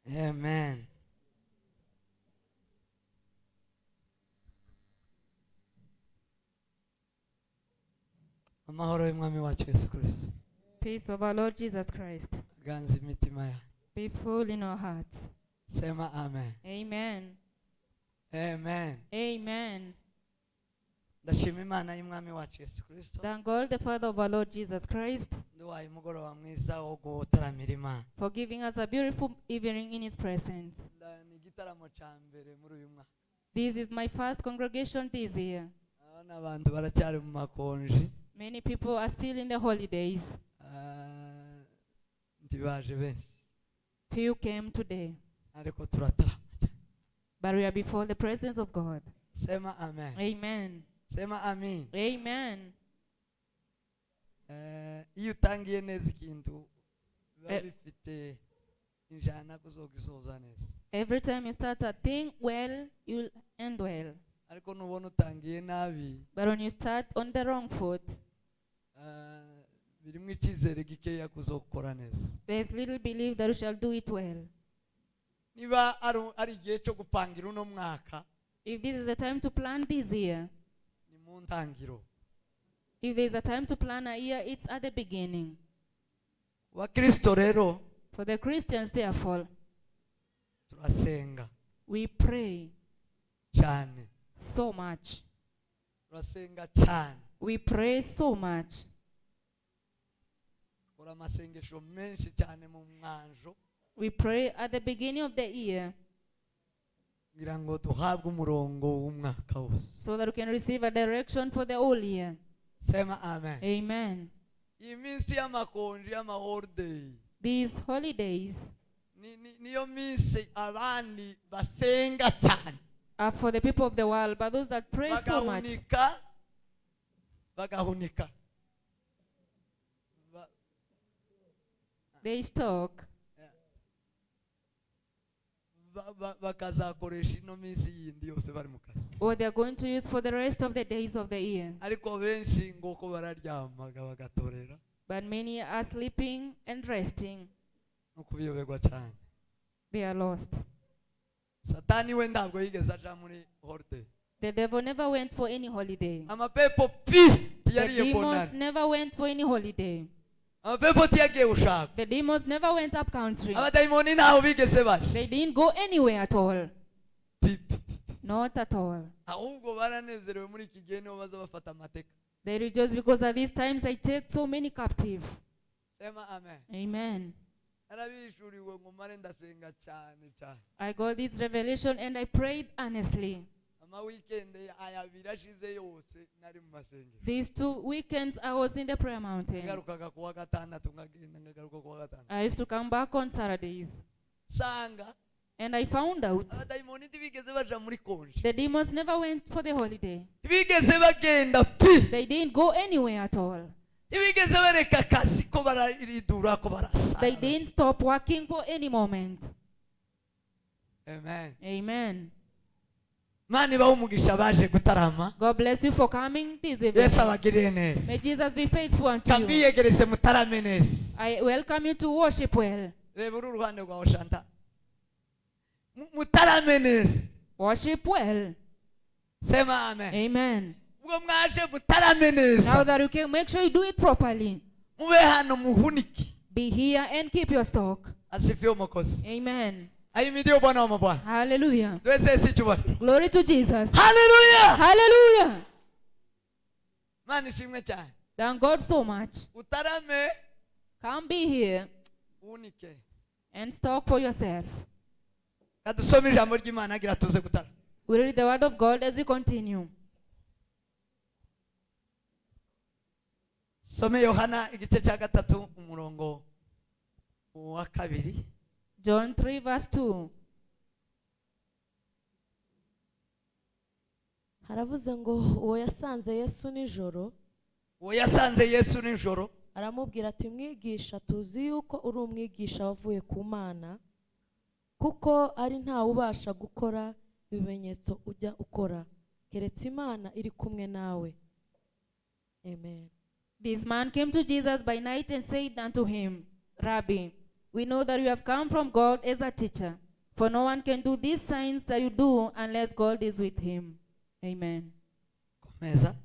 Amen. Amahoro y'Umwami wacu Yesu Kristo Peace of our Lord Jesus Christ ganza imitima ya. be full in our hearts. Sema amen. Amen. Amen. Amen. Ndashima Imana y'Umwami wacu Yesu Kristo. Thank God the Father of our Lord Jesus Christ Nduwaye umugoroba mwiza wo gutaramira Imana. for giving us a beautiful evening in His presence. Ni igitaramo ca mbere muri uyu mwaka. This is my first congregation this year. Abana abantu baracyari mu makonji. Many people are still in the holidays. Ndibaje benshi. Few came today, Ariko turatarama. but we are before the presence of God. Sema amen. Amen. Sema amen. Amen. Iyo utangiye neza ikintu biba Eh. bifite injana kuzogisoza neza. Every time you start a thing well, you'll end well. Ariko nubona utangiye nabi But when you start on the wrong foot, birimo icyizere gikeya kuzokora neza. there's little belief that you shall do it well. Niba ari igihe cyo gupangira uno mwaka If this is a time to plan this year, ni mu ntangiro. if there's a time to plan a year, it's at the beginning. Abakristo rero For the Christians, therefore, turasenga we pray cyane. so much. Turasenga cyane. We pray so much. Kora amasengesho menshi cyane mu mwanjo We pray at the beginning of the year kugira ngo duhabwe umurongo w'umwaka wose. so that we can receive a direction for the whole year. Sema amen. Amen. Iyi minsi y'amakonji y'amaholiday These holidays niyo minsi abandi basenga cyane. are for the people of the world, but those that pray so much, bagahunika they talk bakazakoresha ino minsi yindi yose bari mu kazi. or they are going to use for the rest of the days of the year. Ariko benshi ngoko bararyamaga bagatorera But many are sleeping and resting. no kubiyoberwa cyane. They are lost. Satani we ntabwo yigeze aja muri holiday. The devil never went for any holiday. Amapepo pi The tiyariye demons bonani. never went for any holiday. Amapepo tiyagiye gushaka. The demons never went up country. Abadayimoni ntaho bigeze baje. They didn't go anywhere at all. Pi. Not at all. Ahubwo baranezerewe muri iki gihe niho baza bafata amateka. They rejoice because at these times I take so many captive. Sema amen. Amen. Narabishuriwe ngo mare ndasenga cyane cyane. I got this revelation and I prayed earnestly. Ama weekend ayabiri ashize yose nari mu masengero. These 2 weekends I was in the prayer mountain. Ngarukaga kuwa gatandatu ngagenda ngagaruka kuwa gatandatu. I used to come back on Saturdays. Sanga And I found out abadayimoni ntibigeze baja muri konji. the demons never went for the holiday. Ntibigeze bagenda pi. They didn't go anywhere at all. Ntibigeze bareka akazi ko bararidura ko barasa. They didn't stop working for any moment. Amen. Amen. Mani baho umugisha baje gutarama. God bless you for coming this evening. Yesu abagirire neza. May Jesus be faithful unto you. Kambiyegereze mutarame neza. I welcome you to worship well. Reba uru ruhande rwawe Shanta. Mutarame neza. Worship well. Sema amen. Amen. Ubwo mwaje mutarame neza. Now that you can make sure you do it properly. Mube hano muhuniki. Be here and keep your stock. Asifiwe Mwokozi. Amen. Ahimidiwe Bwana wa mabwana. Hallelujah. Twese sicyubahiro. Glory to Jesus. Hallelujah. Hallelujah. Mana ishimwe cyane. Thank God so much. Utarame Come be here unike. and stock for yourself. Kadusome ijambo ry'Imana agira tuze gutara. We read the word of God as we continue. Some Yohana igice cya gatatu umurongo wa kabiri. John 3 verse 2. haravuze ngo uwo yasanze Yesu nijoro Uwo yasanze Yesu nijoro aramubwira ati mwigisha tuzi yuko uri umwigisha wavuye ku Mana kuko ari ntawe ubasha gukora ibimenyetso ujya ukora keretse Imana iri kumwe nawe. Amen. This man came to Jesus by night and said unto him, Rabbi, We know that you have come from God as a teacher. For no one can do these signs that you do unless God is with him. Amen. komeza.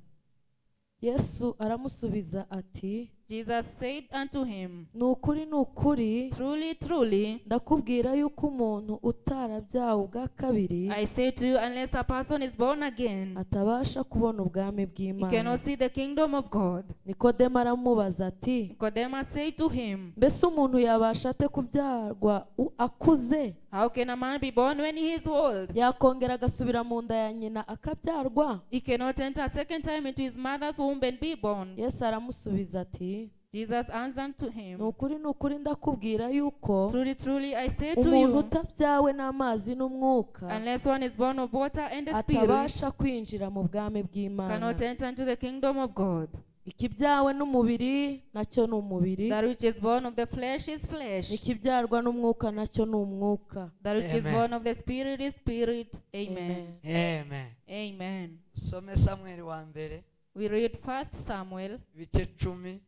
Yesu aramusubiza ati, Jesus said unto him, ni ukuri Truly, truly, ndakubwira yuko umuntu utarabyawe ubwa kabiri I say to you, unless a person is born again, atabasha kubona ubwami he bw'Imana. cannot see the kingdom of God. Nikodemo aramubaza ati, Nicodemus said to him, mbese umuntu yabasha ate kubyarwa akuze? How can a man be born when he is old? Yakongera agasubira mu nda ya nyina akabyarwa? He cannot enter a second time into his mother's womb and be born. Yesu aramusubiza ati, Jesus answered to him, ni ukuri ndakubwira yuko Truly, truly, I say to umuntu you, utabyawe n'amazi n'umwuka unless one is born of water and the Spirit, atabasha kwinjira mu bwami bw'Imana. cannot enter into the kingdom of God. Ikibyawe n'umubiri nacyo ni umubiri, That which is born of the flesh is flesh. ikibyarwa n'umwuka nacyo ni umwuka. That which is Amen. born of the Spirit is spirit. Amen. Amen. Amen. Some Samuel wa mbere We read 1 Samuel ibice 10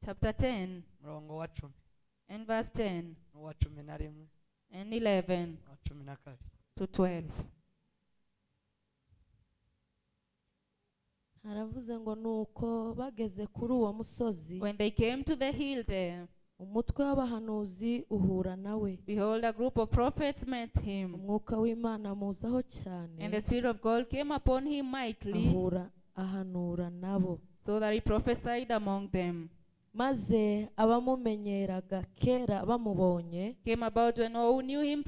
chapter 10 murongo wa 10 and verse 10 n'uwa 11 and 11 n'uwa 12. to 12. Haravuze ngo nuko bageze kuri uwo musozi, When they came to the hill there, umutwe w'abahanuzi uhura nawe, behold, a group of prophets met him, umwuka w'Imana amuzaho cyane, and the Spirit of God came upon him mightily, ahanura nabo. so that he prophesied among them. Maze abamumenyeraga kera bamubonye Came about when all who knew him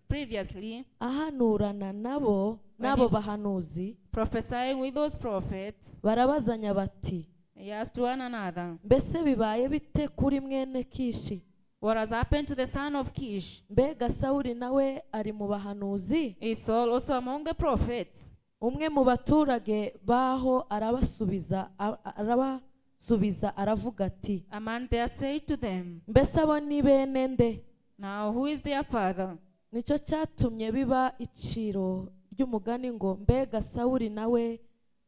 previously, ahanurana nabo n'abo bahanuzi, prophesying with those prophets, barabazanya bati, they asked one another, mbese bibaye bite kuri mwene Kishi? What has happened to the son of Kish? Mbega Sawuli nawe ari mu bahanuzi? Is Saul also among the prophets? Umwe mu baturage baho arabasubiza aravuga ati, A man there said to them, mbese abo ni bene nde? Now who is their father? Nicyo cyatumye biba iciro ry'umugani ngo mbega Sawuli nawe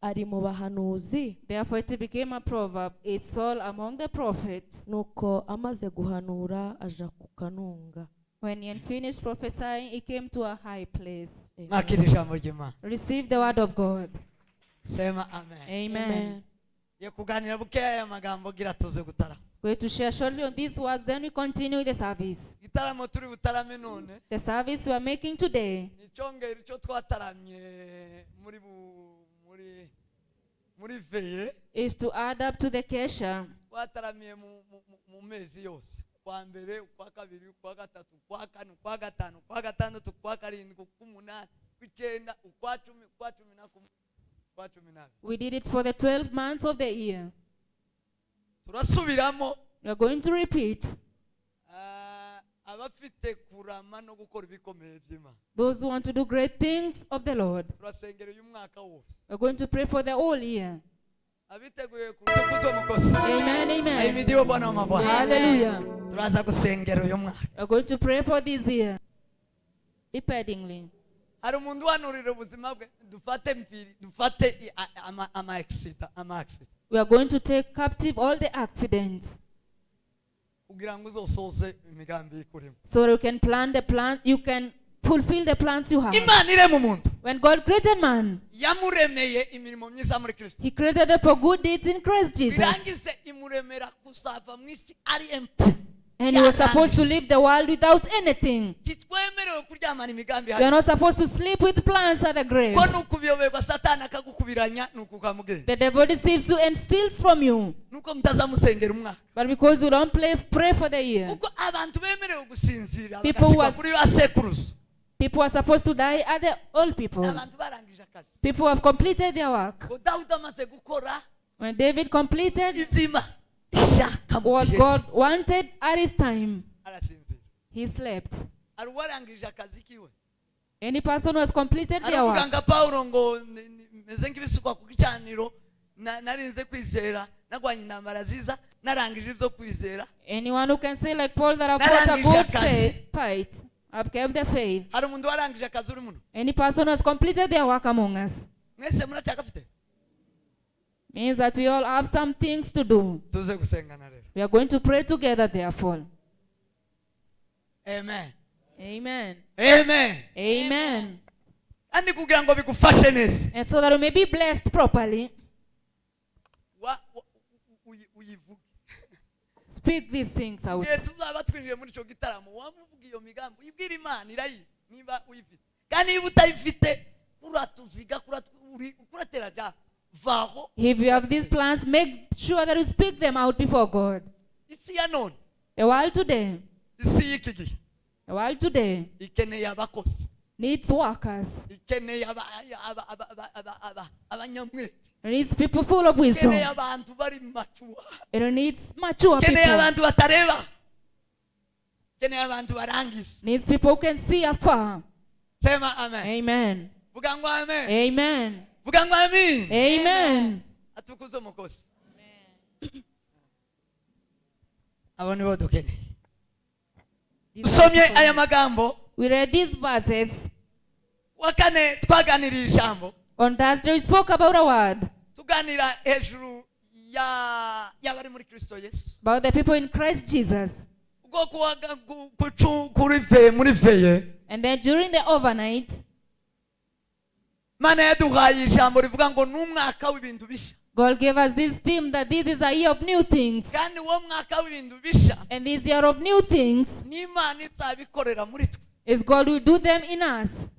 ari mu bahanuzi? Therefore it became a proverb, is Saul among the prophets? Nuko amaze guhanura aja ku kanunga. When he had finished prophesying, he came to a high place. Mwakira ijambo ry'Imana. Receive the word of God. Sema amen. Amen. Ye kuganira bukeya aya magambo gira tuze gutarama. We're to share shortly on these words, then we continue with the service. Gitaramo turi butarame none The service we are making today ni cyongera icyo twataramye muri veye is to add up to the Kesha. twataramiye mu mezi yose, kwa mbere, kwa kabiri, kwa gatatu, kwa kane, kwa gatanu, kwa gatandatu, kwa karindwi, kwa munani, kwa icyenda, kwa cumi, kwa cumi na kumwe, kwa cumi n'abiri. We did it for the 12 months of the year. Turasubiramo We are going to repeat. abafite kurama no gukora ibikomeye by'Imana. Those who want to do great things of the Lord. Turasengera Uyumwaka wose. We are going to pray for the whole year. Abiteguye kutukuza umukozi. Amen, amen. Ahimidiwe Bwana wa mabwana. Hallelujah. Turaza gusengera Uyumwaka. We are going to pray for this year. Dependingly. Hari umuntu wanurira ubuzima bwe, dufate ama accident. We are going to take captive all the accidents, kugira ngo uzosoze imigambi ikurimo. so that you can plan the plan, you can fulfill the plans you have. Imana irema umuntu. When God created man, Yamuremeye imirimo myiza muri Kristo. he created them for good deeds in Christ Jesus. Birangize imuremera kusava mu isi ari empty. And he was supposed to leave the world without anything. Kitwemerewe kuryamana imigambi You are hari. not supposed to sleep with plans at the grave. Ko nukubiyoberwa Satani akagukubiranya nukukamugenda. The devil deceives you and steals from you. Nuko mutazamusengera umwaka. But because you don't pray for the year. Kuko abantu bemerewe gusinzira People who bagashika are- kuri basekuruza. People are supposed to die at the old people. Abantu barangije akazi. People have completed their work. Ko Dawudi amaze gukora When David completed ibyima ishaka mu what gihe God wanted at his time, arasinzira. he slept. Ari warangije akazi kiwe. Any person who has completed their Aravuga work, nga Paulo ngo meze nk'ibisukwa ku gicaniro narinze kwizera nagwanye intambara ziza narangije ibyo kwizera. anyone who can say like Paul that I've fought a good fight, I've kept the faith. Hari umuntu warangije akazi uri muno. Any person who has completed their work among us, Mwese muracyagafite. means that we all have some things to do. Tuze gusengana rero. We are going to pray together therefore. amen Amen. amen Amen. kandi kugira ngo bigufashe neza And so that you may be blessed properly, uyivuge speak these things out. igihe tuzaba twinjiye muri icyo gitaramo wamuvuga iyo migambi uyibwira imana irayizi niba uyifite kandi niba utayifite kuratuziga kuratera ja vaho. If you have these plans, make sure that you speak them out before God. isi ya none The world today, isi y'iki gihe the world today ikeneye abakozi needs workers. ikeneye abanyamwete It needs people full of wisdom. ikeneye abantu bari mature It needs mature ikeneye people. abantu batareba ikeneye abantu barangiza. Needs people who can see afar. Sema amen. Amen. Vuga ngo amen. Amen. Vuga ngo amen. Amen. Atukuze umukozi. Abo nibo dukeneye. Usomye aya magambo. We read these verses. Wakane twaganiriye ijambo. On Thursday we spoke about a word. Tuganira hejuru y'abari muri Kristo Yesu. About the people in Christ Jesus. Ubwo kurive muri veye. And then during the overnight, Mana yaduhaye ijambo rivuga ngo n'umwaka w'ibintu bishya. God gave us this theme that this is a year of new things. Kandi uwo mwaka w'ibintu bishya. And this year of new things n'Imana izabikorera muri twe. is God will do them in us.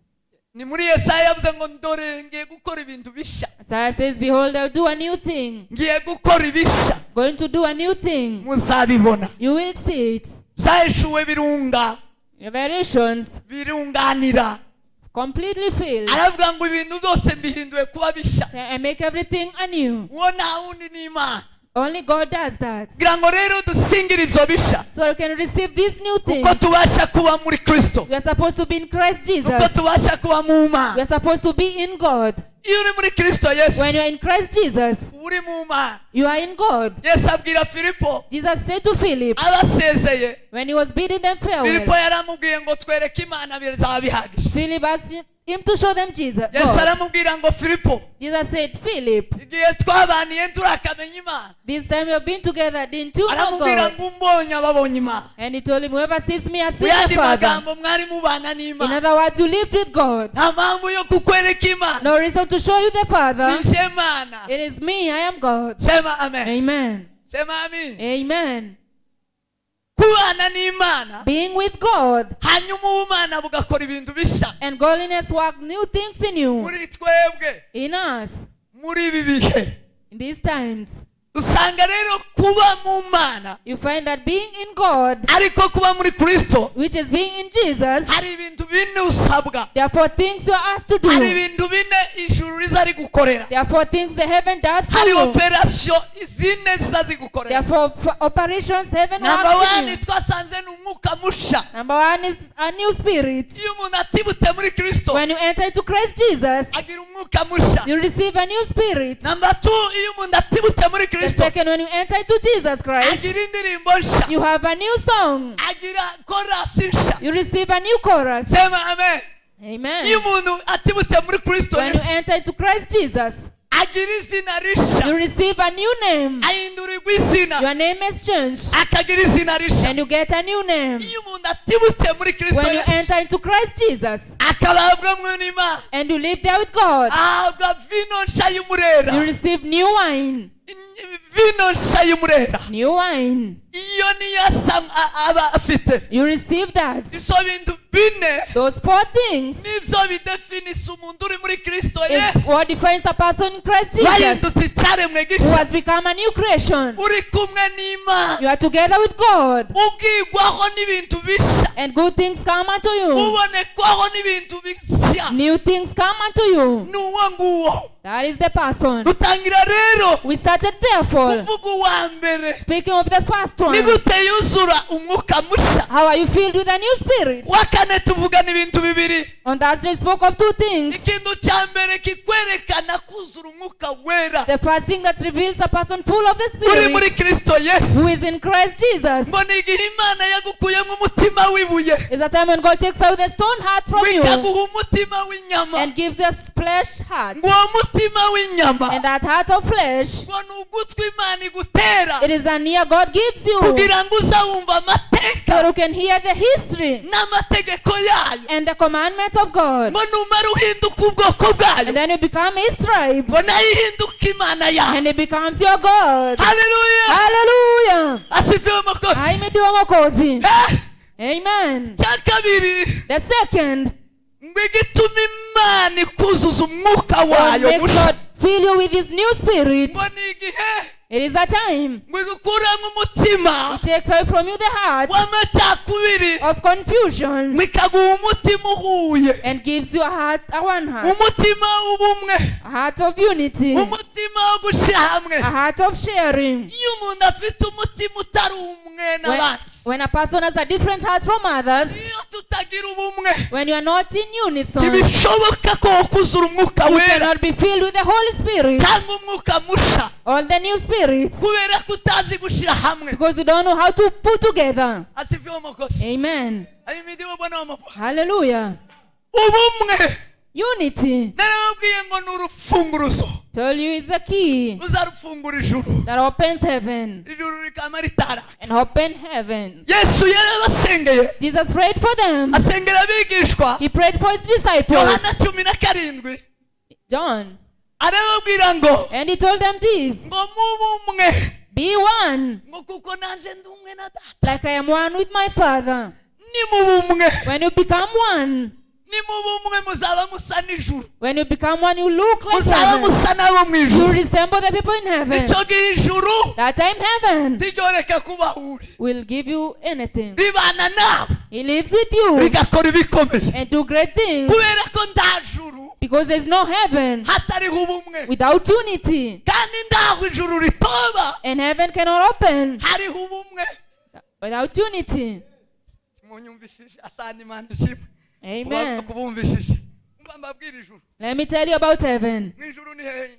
Ni muri Yesaya yavuze ngo ndore ngiye gukora ibintu bishya. Isaiah says, behold, I'll do a new thing. Ngiye gukora ibishya. Going to do a new thing. Muzabibona. You will see it. Zahishuwe birunga. Revelations Birunganira. completely filled. Aravuga ngo ibintu byose mbihinduye kuba bishya. And make everything anew. Uwo nta wundi ni Imana. Only God does that. Kugira ngo rero dusingire ibyo bishya. So you can receive these new things. Kuko tubasha kuba muri Kristo. We are supposed to be in Christ Jesus. Kuko tubasha kuba mu Mana. We are supposed to be in God. Iyo uri muri Kristo Yesu. When you are in Christ Jesus, uri mu Mana. you are in God. Yesu abwira Filipo. Jesus said to Philip, abasezeye. when he was bidding them Filipo farewell, yaramubwiye ngo twereke Imana bizaba bihagije. Philip asked him to show them Jesus. Yesu God. aramubwira ngo Filipo. Jesus said, Philip, igihe twabaniye turakamenya Imana. this time we have been together, didn't you know aramubwira God? ngo umbonye ababonye Imana. And he told him, whoever sees me has seen Mu the yandi Father. magambo mwari mubana In n'Imana. other words, you lived with God. nta mpamvu yo kukwereka Imana. No reason to show you the Father. ni Imana. It is me, I am God. Sema amen. Amen. Sema amen. Amen. kubana n'Imana. Being with God hanyuma ubumana bugakora ibintu bishya. and godliness work new things in you, muri twebwe. in us, muri ibi bihe. in these times. usanga rero kuba mu Mana. You find that being in God, ariko kuba muri Kristo. which is being in Jesus, hari ibintu bine usabwa. there are 4 things you are asked to hari do. ibintu bine ijuru riza rigukorera. There are 4 things the heaven does for hari you. operasiyo zine ziza There zigukorera. are 4 operations heaven Number works in 1 you. twasanze ni umwuka mushya. Number 1 is a new spirit. iyo umuntu atibutse muri Kristo When you enter into Christ Jesus, agira umwuka mushya. you receive a new spirit. Number 2 iyo umuntu atibutse muri The Kristo second, when you enter into Jesus Christ, agira indirimbo nshya. you have a new song. agira korasi nshya. You receive a new chorus. Sema amen. iyo Amen. umuntu atibutse muri Kristo When you Yesu enter into Christ Jesus, agira izina rishya. you receive a new name. ahindurirwa izina Your name is changed. akagira izina rishya. And you get a new name. iyo umuntu atibutse muri Kristo When you Yesu enter into Christ Jesus, akababwa mu n'Imana and you live there with God, ahabwa vino nshya y'umurera. you receive new wine. vino nshya y'umurera. New wine. iyo niyo aba afite. You receive that. ibyo bintu bine Those 4 things nibyo bidefinisa umuntu uri muri Kristo is Yesu what defines a person in Christ Jesus wahindutse icyaremwe who gishya. has become a new creation. uri kumwe n'Imana You are together with God, ubwigwaho n'ibintu bishya. and good things come unto you. ubonekwaho n'ibintu bishya. New things come unto you. ni uwo nguwo. That is the person. dutangira rero We started therefore kuvuga uwa mbere. speaking of the first ni one. gute yuzura umwuka mushya. How are you filled with a new spirit? wa kane tuvugana ibintu bibiri. On Thursday we spoke of 2 things. ikintu cya mbere kikwerekana kuzura umwuka wera. The first thing that reveals a person full of the uri muri Spirit Kristo who Yesu. is in Christ Jesus ngo ni igihe Imana yagukuyemo umutima w'ibuye is a time when God takes out the stone heart from you wikaguha umutima w'inyama. and gives us flesh heart. ngo uwo mutima w'inyama And that heart of flesh, ngo ni ugutwi Imana igutera it is an ear God gives you, kugira ngo uzawumva so amateka you can hear the history n'amategeko yayo and the commandments of God. ngo numara uhinduka ubwoko bwayo And then you become His tribe, ngo nayo ihinduka Imana yayo. and He becomes your God. Haleluya, Hallelujah. asifiwe Mwokozi. Ahimidiwe Mwokozi. Amen. Cya kabiri The second, ngo igituma Imana ikuzuza umwuka what wayo makes mushya God fill you with His new spirit, ngo ni igihe it is a time. ngo igukuremo umutima It takes away from you the heart w'amacakubiri of confusion ngo ikaguha umutima uhuye, and gives you a one heart, umutima w'ubumwe, a heart of unity, umutima wo gushyira hamwe. a heart of sharing. Iyo umuntu afite umutima utari umwe n'abandi, When a person has a different heart from others, iyo tutagira ubumwe when you are not in unison, you ntibishoboka ko wakuzura umwuka wera cannot be filled with the Holy Spirit cyangwa umwuka musha or the new spirit, kubera ko utazi gushyira hamwe. because you don't know how to put together. Asifiwe Mwokozi. Amen. Ahimidiwe Bwana wa mabwana. Hallelujah. Ubumwe Unity. narababwiye ngo ni urufunguruzo Tell you it's a key ruzarufungura ijuru, that opens heaven ijuru rikaba ritara. and open heaven. Yesu yarabasengeye, Jesus prayed for them. asengera abigishwa. He prayed for his disciples. Yohana 17 John. arababwira ngo And he told them this: ngo mubumwe be one, ngo kuko nanje ndi umwe na data. like I am one with my Father. Ni mubumwe, When you become one, ni mubumwe muzaba musa n'ijuru, when you become one, you look like muzaba heaven. musa n'abo mu You ijuru. resemble the people in heaven. Icyo gihe ijuru That time heaven ntiryoreka kubahuri, will give you anything. ribana nawe He lives with you rigakora ibikomeye, and do great things, kubera ko nta juru because there's no heaven hatariho ubumwe, without unity, kandi ndaho ijuru ritoba and heaven cannot open hariho ubumwe. without unity. Munyumvishije asanga Imana ishimwe Amen. kubumvishije. Umva mbabwira ijuru. Let me tell you about heaven. Mu ijuru ni hehe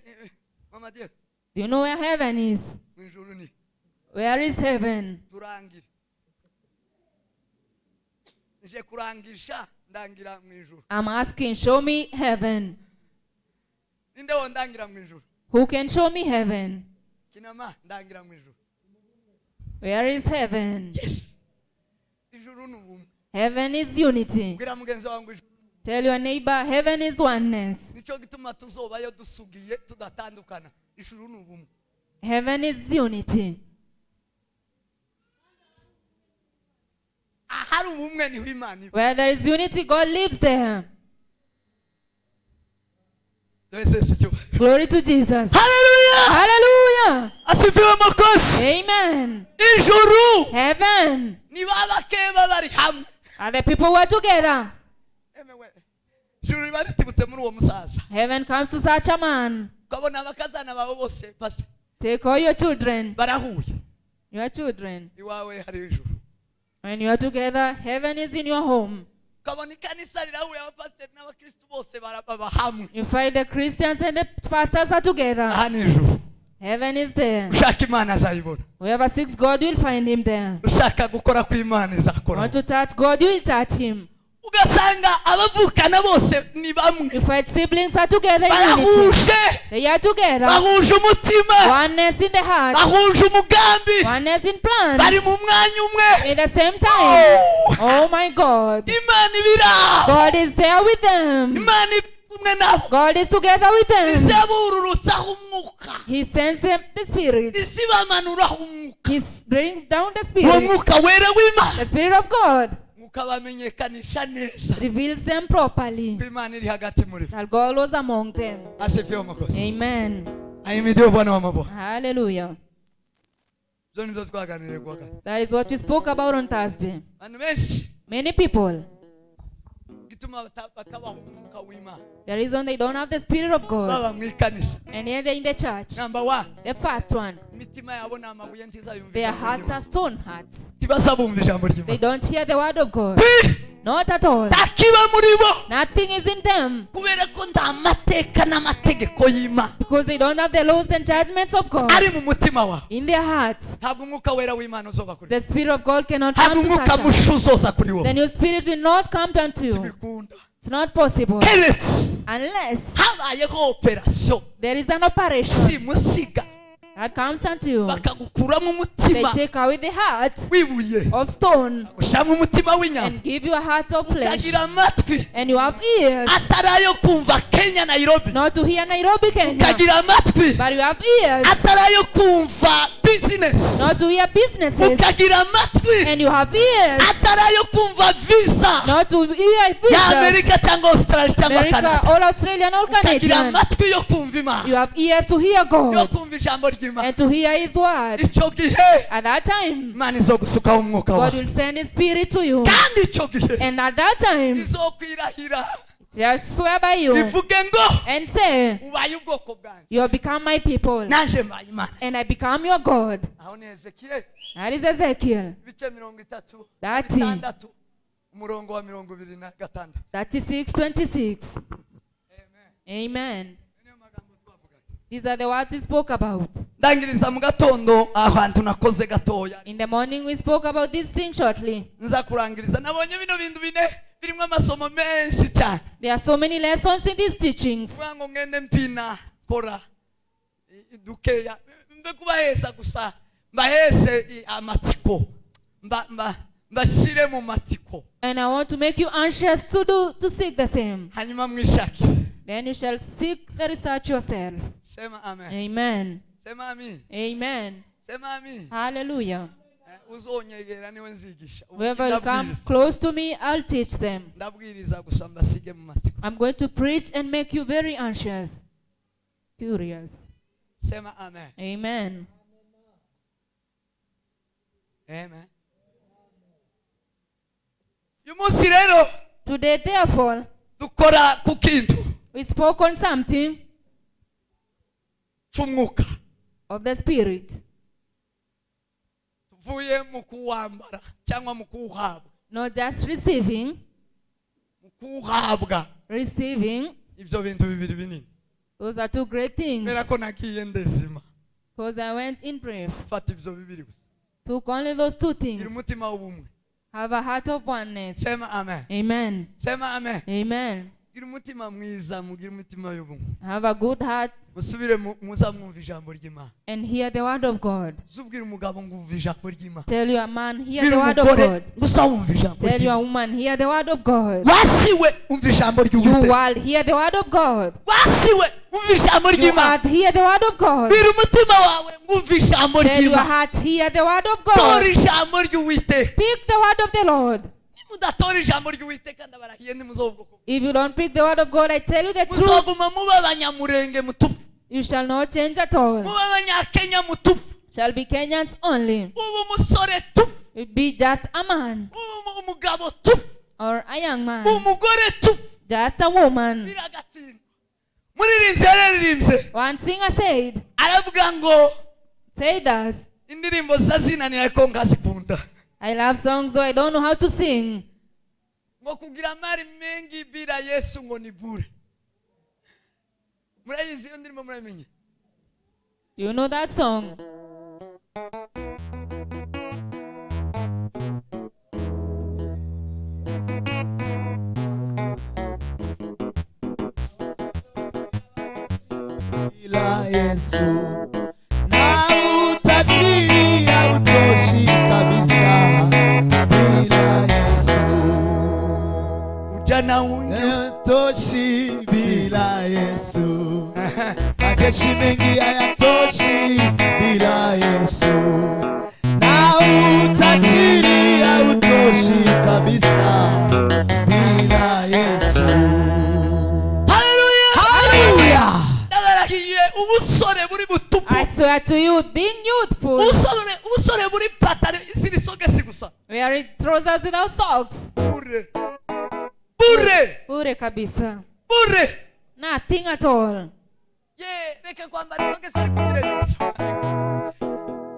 mama Dieu? Do you know where heaven is? Mu ijuru ni Where is heaven? turangire. Nije kurangisha ndangira mu ijuru. I'm asking, show me heaven. Ninde wo ndangira mu ijuru? Who can show me heaven? Kinama ndangira mu ijuru. Where is heaven? Yes. Ijuru ni ubumwe. Heaven is unity. Bwira mugenzi wangu ijuru. Tell your neighbor, heaven is oneness. Nicyo gituma tuzobayo dusugiye tudatandukana. Ijuru ni ubumwe. Heaven is unity. Ahari ubumwe niho Imana iba. Where there is unity, God lives there. Glory to Jesus. Hallelujah. Hallelujah. Asifiwe Mwokozi. Amen. Ijuru Heaven ni babakeba bari hamwe. are the people who are together. Emewe. Ijuru riba ritibutse muri uwo musaza. Heaven comes to such a man. Ukabona abakazana babo bose pasi Take all your children. barahuye. Your children. Iwawe hari ijuru. When you are together, heaven is in your home. Ukabona ikanisa rirahuye abapasiteri n'abakristo bose barababa hamwe. You find the Christians and the pastors are together. Aha ni ijuru. Heaven is there. Ushaka Imana azayibona. Whoever seeks God will find him there. Ushaka gukora kw'Imana izakora. Want to touch God, you will touch him. Ugasanga abavukana bose ni bamwe. You find siblings are together in unity. Barahuje. They are together. Bahuje umutima. Oneness in the heart. Bahuje umugambi. Oneness in plans. Bari mu mwanya umwe. At the same time. Oh my God. Imana ibira. God is there with them. Imana kumwe nabo. God is together with them. Izabururutsaho umwuka. He sends them the Spirit. Isibamanuraho umwuka. He brings down the Uwo Spirit. mwuka wera w'Imana. The Spirit of God Ukabamenyekanisha neza. reveals them properly. Imana iri hagati muri. That God was among them. Asifiwe Mwokozi. Amen. Ahimidiwe Bwana wa mabwana. Hallelujah. Ibyo nibyo twaganiriye kuwa kane. That is what we spoke about on Thursday. Abantu benshi Many people, gituma batabaho umwuka w'Imana. the reason they don't have the Spirit of God, Baba mu ikanisa. and yet they're in the church. Number 1. The first one, Imitima yabo ni amabuye ntizayumvira. their hearts are stone hearts. Ntibasa bumva ijambo They ry'Imana. don't hear the word of God. Not at all. Takiba muri bo. Nothing is in them Kubera ko nta mateka n'amategeko y'Imana because they don't have the laws and judgments of God ari mu mutima wawe. in their hearts. Ntabwo umwuka wera w'Imana uzoba kuri. The Spirit of God cannot Ntabwo come to umwuka such a. mushu uzoza kuri The wowe. new Spirit will not come unto you. Tubikunda. It's not possible. Keretse unless habayeho operasiyo there is an operation simusiga that comes unto you. bakagukuramo They umutima take away the heart wibuye of stone ushyiramo umutima w'inyama and give you a heart of flesh, ukagira amatwi and you have ears atari ayo kumva Kenya Nairobi not to hear Nairobi, Kenya, ukagira amatwi but you have ears atari ayo kumva business not to hear businesses, ukagira amatwi and you have ears atari ayo kumva visa not to hear ya business, Amerika cyangwa Australia cyangwa America, Canada all Australian, all ukagira Canadian. amatwi yo kumva Imana You have ears to hear yo God kumva ijambo ry'Imana and to hear His word. icyo gihe At that time, Imana izogusukaho umwuka God wawe will send His Spirit to you, kandi icyo gihe and at that time, izokwirahira just swear by you ivuge ngo and say, ubaye ubwoko bwanjye you have become my people, nanje mbaye Imana and I become your God. aho ni Ezekiel That is Ezekiel ibice 30 30. 6 umurongo wa 26 36:26. Amen. niyo magambo twavuga These are the words we spoke about. ndangiriza mu gatondo ahantu nakoze gatoya In the morning, we spoke about this thing shortly. nza kurangiriza nabonye bino bintu bine birimo amasomo menshi cyane There are so many lessons in these teachings. kugira ngo ngende mpina kora dukeya mbe kubaheza gusa mbaheze amatsiko mbashyire mu matsiko And I want to make you anxious to seek the same. hanyuma mwishake Then you shall seek the research yourself. sema amen Amen. sema amen Amen. sema amen Hallelujah. uzonyegera niwe nzigisha Whoever will come close to me, I'll teach them. ndabwiriza gusa mbasige mu matsiko I'm going to preach and make you very anxious, curious. sema amen Amen. amen uyu munsi rero Today, therefore, dukora ku kintu we spoke on something cy'umwuka of the Spirit. tuvuye mu kuwambara cyangwa mu kuwuhabwa Not just receiving, mu kuwuhabwa receiving. ibyo bintu bibiri binini Those are two great things. kubera ko nagiye ndezima Because I went in prayer. fata ibyo bibiri gusa Took only those two gira things. umutima w'ubumwe Have a heart of oneness. sema amen Amen. sema amen Amen. gira umutima mwiza mugira umutima w'ubumwe Have a good heart musubire muza mwumva ijambo ry'Imana and hear the word of God. zubwira umugabo ngo umva ijambo ry'Imana Tell your man, hear the bwira word of umugore God. gusa wumva ijambo Tell your ry'Imana woman, hear the word of God. wasiwe umva ijambo You ry'Uwiteka world, hear the word of God. wasiwe umva ijambo You ry'Imana heart, hear the word of God. bwira umutima wawe ngo umva ijambo Tell your ry'Imana heart, hear the word of tora God. ijambo ry'Uwiteka Pick the word of the Lord. nimudatora ijambo ry'Uwiteka ndabarahiye ntimuzobwoko If you don't pick the word of God, I tell you the truth, muzoguma muba abanyamurenge mutupu you shall not change at all. muba abanyakenya mutupu Shall be Kenyans only. uba umusore tupu You'll be just a man uba umugabo tupu or a young man, umugore tupu just a woman. biragatsindwa muririmbyi yararirimbye One singer said, aravuga ngo say that. indirimbo zazinanira ariko nkazikunda I love songs though I don't know how to sing. ngo kugira amari mengi bila Yesu ngo ni bure murayizi iyo ndirimbo muramenye You know that song? Bila Yesu na utajiri hautoshi kabisa. Bila Yesu ujana unyu hautoshi. Bila Yesu majeshi mengi hayatoshi. Bila Yesu na utajiri hautoshi kabisa. Bila Yesu. haleluya Hallelujah. ndabarahiye ubusore buri butupu I swear to you, being youthful, ubusore buri patare iziri sogesi gusa wearing trousers without socks. bure bure Bure kabisa. bure Nothing at all. ye reka kwambara isogesi ariko bure Yesu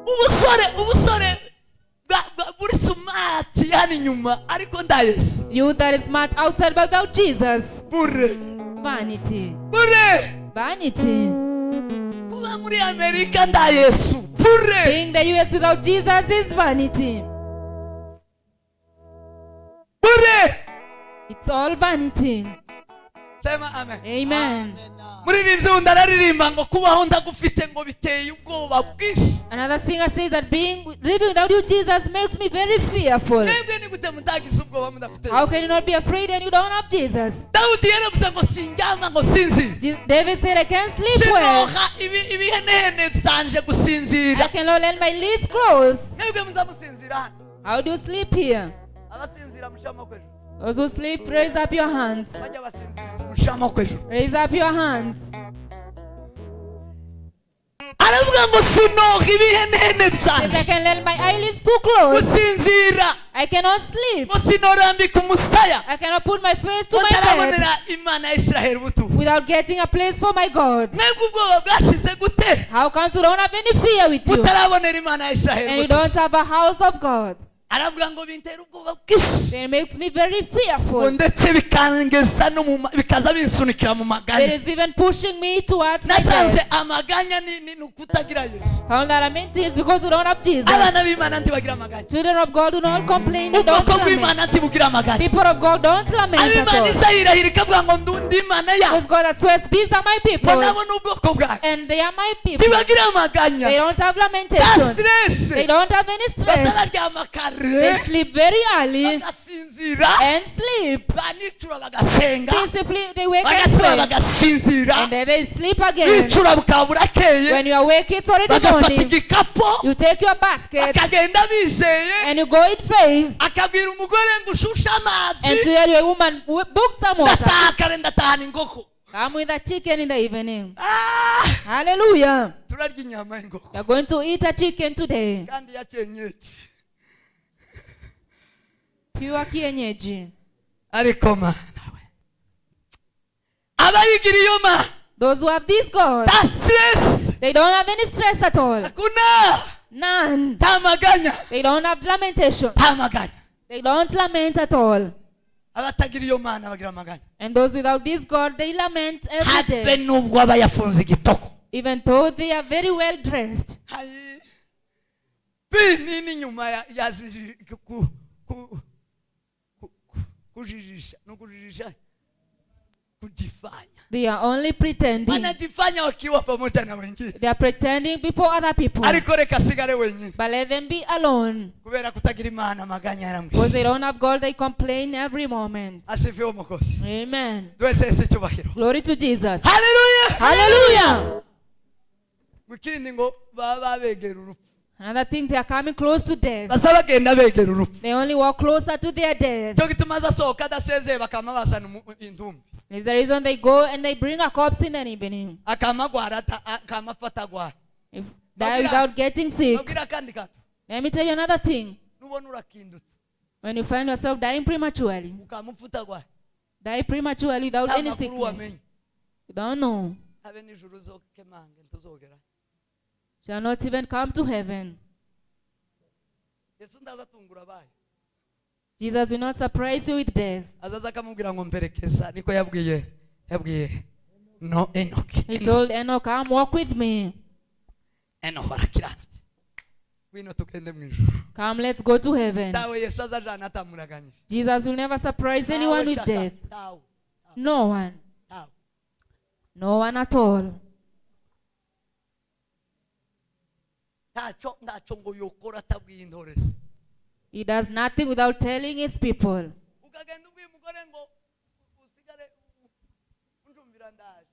ubusore buri sumati yani nyuma ariko nda Yesu You that is smart outside but without Jesus. bure Vanity. bure Vanity. kuba muri Amerika nda Yesu bure Being the US without Jesus is vanity. bure It's all vanity. sema amen. Amen. Muririmbyi wundi araririmba ngo kubaho ndagufite ngo biteye ubwoba bwinshi. Another singer says that living without you, Jesus, makes me very fearful. Mwebwe ni gute mutagize ubwoba mudafite? How can you not be afraid when you don't have Jesus? Dawudi yaravuze ngo sinjyama ngo sinzi. David said, I can't sleep well. Sinoha ibihenehene byanje gusinzira. I cannot let my lids close. Mwebwe muzamusinzira. How do you sleep here? Abasinzira mushama kwejo. Those who sleep, raise up your hands. Bajya basinzira mushama kwejo. Raise up your hands. Aravuga ngo sinoha ibihenehene If byanje I can let my eyelids too close, gusinzira. I cannot sleep. Ngo sinorambika umusaya. I cannot put my face to my bed Utarabonera Imana ya Israel butu. without getting a place for my God. Mwebwe ubwoba bwashize gute? How comes you don't have any fear with you Utarabonera Imana ya Israel and you butu. don't have a house of God? Aravuga ngo bintera ubwoba bwinshi. Then it makes me very Ngo fearful. ndetse bikangeza no bikaza binsunikira mu It maganya. is even pushing me towards my Nasanze death. amaganya ni ukutagira Yesu. Found that I meant is because you don't have Jesus. Abana b'Imana ntibagira amaganya. Children of God do not complain, they don't Ubwoko lament. bw'Imana ntibugira amaganya. People of God don't lament at Ab'Imana all. izayirahira ikavuga ngo ndundi Imana ya. Because God has swears, these are my people Ngo nabo ni ubwoko bwayo. and they are my people. Ntibagira amaganya. They don't have Nta lamentation. stress. They don't have any stress. Bazaryama They kare. sleep very early Bagasinzira. and sleep. Banicura bagasenga. Peacefully, they wake and Bagasura pray. bagasinzira. And then they sleep again. Bicura bukaba burakeye. When you awake, it's already Bagafata morning. igikapo. You take your basket Bakagenda bizeye. and you go in faith Akabwira umugore ngo ushushe and amazi. tell your woman, book some water. Ndataha kare ndatahana inkoko. Come with a chicken in the evening. Ah! Hallelujah. Turarya inyama y'ingoko. You're going to eat a chicken today. Kandi ya kienyeji. Pure kienyeji. Ariko mana we. Abayigira iyo mana. Those who have this God, Ta stress. they don't have any stress at all. Hakuna. None. Ta maganya. They don't have lamentation. Ta maganya. They don't lament at all. Abatagira iyo mana bagira amaganya. And those without this God, they lament every Habe day. nubwo aba yafunze igitoko. Even though they are very well dressed. Hayi. Binini nyuma ya kujijisha. No kujijisha. Kujifanya. They are only pretending. Wanajifanya wakiwa pamoja na wengine. They are pretending before other people. Ariko reka sigare wenyine. But let them be alone. Kubera kutagira Imana amaganya yaramwishe. Because they don't have God, they complain every moment. Asifiwe umukozi. Amen. Twese ese cyubahiro. Glory to Jesus. Hallelujah. Hallelujah. Mukindi ngo baba begera urupfu. Another thing, they are coming close to death. Basa bagenda begera urupfu. They only walk closer to their death. Cyo gituma azasohoka adasezeye bakama basana intumbi. There's the reason they go and they bring a corpse in an evening. Akamagwara akamafata gwara. If die without getting sick. Nabwira kandi gato. Let me tell you another thing. Nubona urakindutse. When you find yourself dying prematurely, Ukamufuta gwara. die prematurely without any Amakuru sickness, wamenye. you don't know. Habe nijuru zo kemange ntuzogera. Shall not even come to heaven. Yesu ndaza tungura bayo. Jesus will not surprise you with death. Azaza akamubwira ngo mperekeza niko yabwiye no Enoch. He told Enoch, come walk with me. Enoch arakiranutse. Wino tukende mu ijuru. Come, let's go to heaven. Tawe Yesu azajana atamuraganyije. Jesus will never surprise anyone with death. No one. No one at all. Ntaco ngo yokora atabwiye intorezi. He does nothing without telling his people. Ukagenda ubwiye umugore ngo usigare unjumvira ndaje.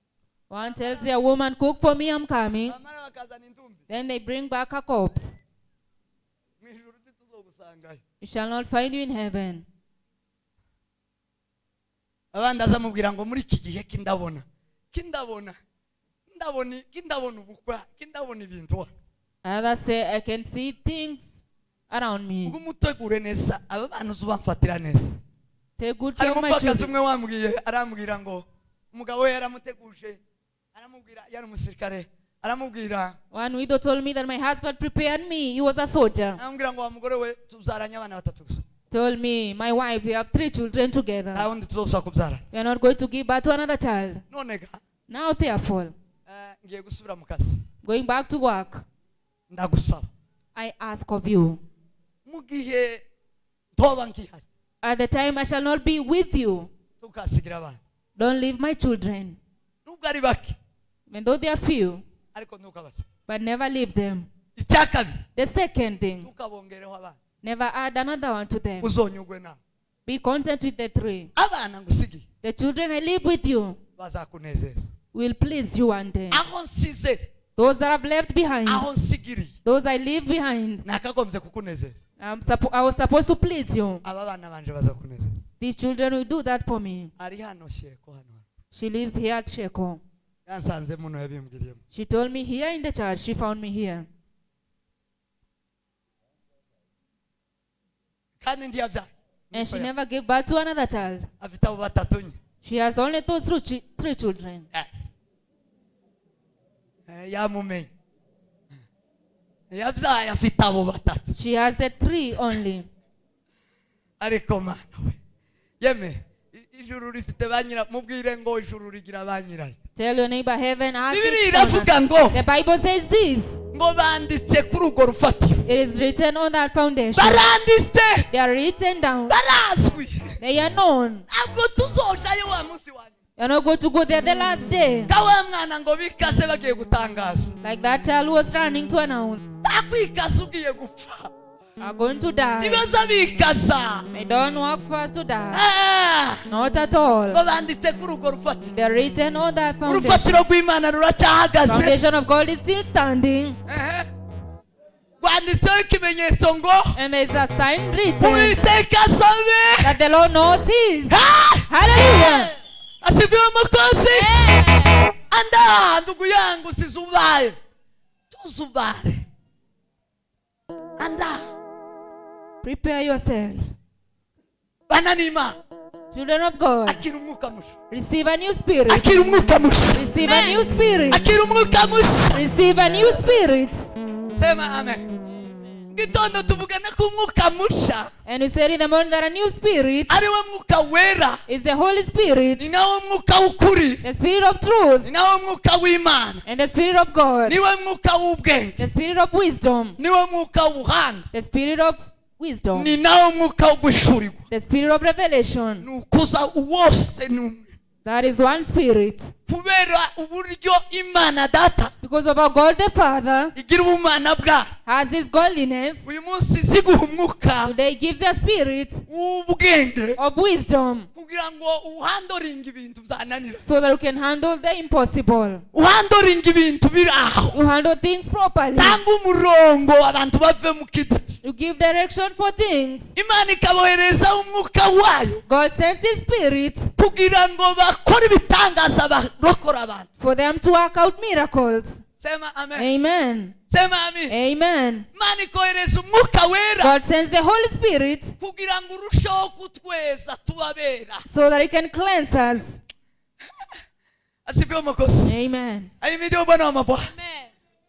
One tells a woman, cook for me, I'm coming. Bamara bakazana intumbi. Then they bring back a corpse. Mu ijuru tuzogusangayo. We shall not find you in heaven. Abandi azamubwira ngo muri iki gihe kindabona ubukwa kindabona ibintu. Others say, I can see things around me. Ubwo mutegure neza aba bantu zubamfatira neza. Take good care Hari of my umupfakazi children. umwe wambwiye arambwira ngo umugabo we yaramuteguje aramubwira yari umusirikare aramubwira One widow told me that my husband prepared me. He was a soldier. aramubwira ngo wa mugore we tuzaranye abana batatu gusa. Told me, my wife, we have 3 children together. Nta wundi tuzosa kubyara. We are not going to give birth to another child. None ga Now, therefore, ngiye gusubira mu kazi. going back to work, Ndagusaba. I ask of you. Mu gihe ntoba nkihari At the time I shall not be with you, tukasigira abana. Don't leave my children. nubwo ari bake Even though they are few, ariko ntukabase. but never leave them. icya kabiri The second thing, ntukabongereho abana never add another one to them. uzonyugwe nawe. Be content with the three. abana ngusigiye The children I live with you bazakunezeza. will please you one day. aho nsize Those that have left behind, aho nsigiriye those I leave behind, nakagombye kukunezeza. I was supposed to please you. aba bana banje bazakunezeza. These children will do that for me. ari hano sheko hano She lives here at Sheko. yansanze muno yabimbwiriyemo. She told me here in the church. She found me here. kandi ntiyabyaye. And she never gave birth to another child. afite abo batatu nye. She has only those three children. yamumenye. yabyaye afite abo batatu. She has the three only. ariko mana we yeme ijuru rifite banyira mubwire ngo ijuru rigira banyirayo. Tell your neighbor, heaven has bibiri its iravuga owners. ngo The Bible says this. ngo banditse kuri urwo rufatiro. It is written on that foundation. baranditse They are written down. barazwi. They are known. ntabwo tuzojayo wa munsi wanyu. You're not going to go there the last day. ka wa mwana ngo bikaze bagiye gutangaza. Like that child was running to announce, takwikaza ugiye gupfa. are going to die. ntibaza bikaza. They don't walk fast to die. Ah, Not at all. ngo banditse kuri urwo rufatiro. They're written on that foundation. urufatiro rw'imana ruracyahagaze. Foundation of God is still standing. rwanditseho ikimenyetso ngo And there's a sign written uwiteka asabe. that the Lord knows His. Ah! Hallelujah. asifiwe mukozi. anda ndugu yangu sizubare tuzubare anda Prepare yourself. bana n'Imana Children of God, akira umwuka mushya. receive a new spirit. akira umwuka mushya. Receive a new spirit. akira umwuka mushya. Receive a new spirit. sema amen. gitondo tuvugana ku mwuka mushya And we said in the morning that a new spirit ari we mwuka wera. is the Holy Spirit, ni nawo mwuka w'ukuri. the Spirit of truth, ni nawo mwuka w'Imana. and the Spirit of God, niwe mwuka w'ubwenge. the Spirit of wisdom, niwe mwuka w'ubuhanga. the Spirit of wisdom, ni nawo mwuka wo gushurirwa. the Spirit of revelation. ni ukuza wose ni umwe. That is one spirit. kubera uburyo Imana data Because of our God the Father igira ubumana bwayo. has His godliness, uyu munsi ziguha umwuka today gives a spirit w'ubwenge of wisdom kugira ngo uhandoringa ibintu byananira. so that you can handle the impossible. uhandoringa ibintu biri aho. You handle things properly. tanga umurongo abantu bave mu kiduti. You give direction for things. Imana ikabohereza umwuka wayo God sends His spirit kugira ngo bakore ibitangaza barokora abantu. for them to work out miracles. sema amen. Amen. sema amen. Amen. Imana ikohereza umwuka wera God sends the Holy Spirit kugira ngo urusheho kutweza tubabera. so that He can cleanse us. asifiwe mukozi. Amen. ahimidiwe Bwana wa mabwana.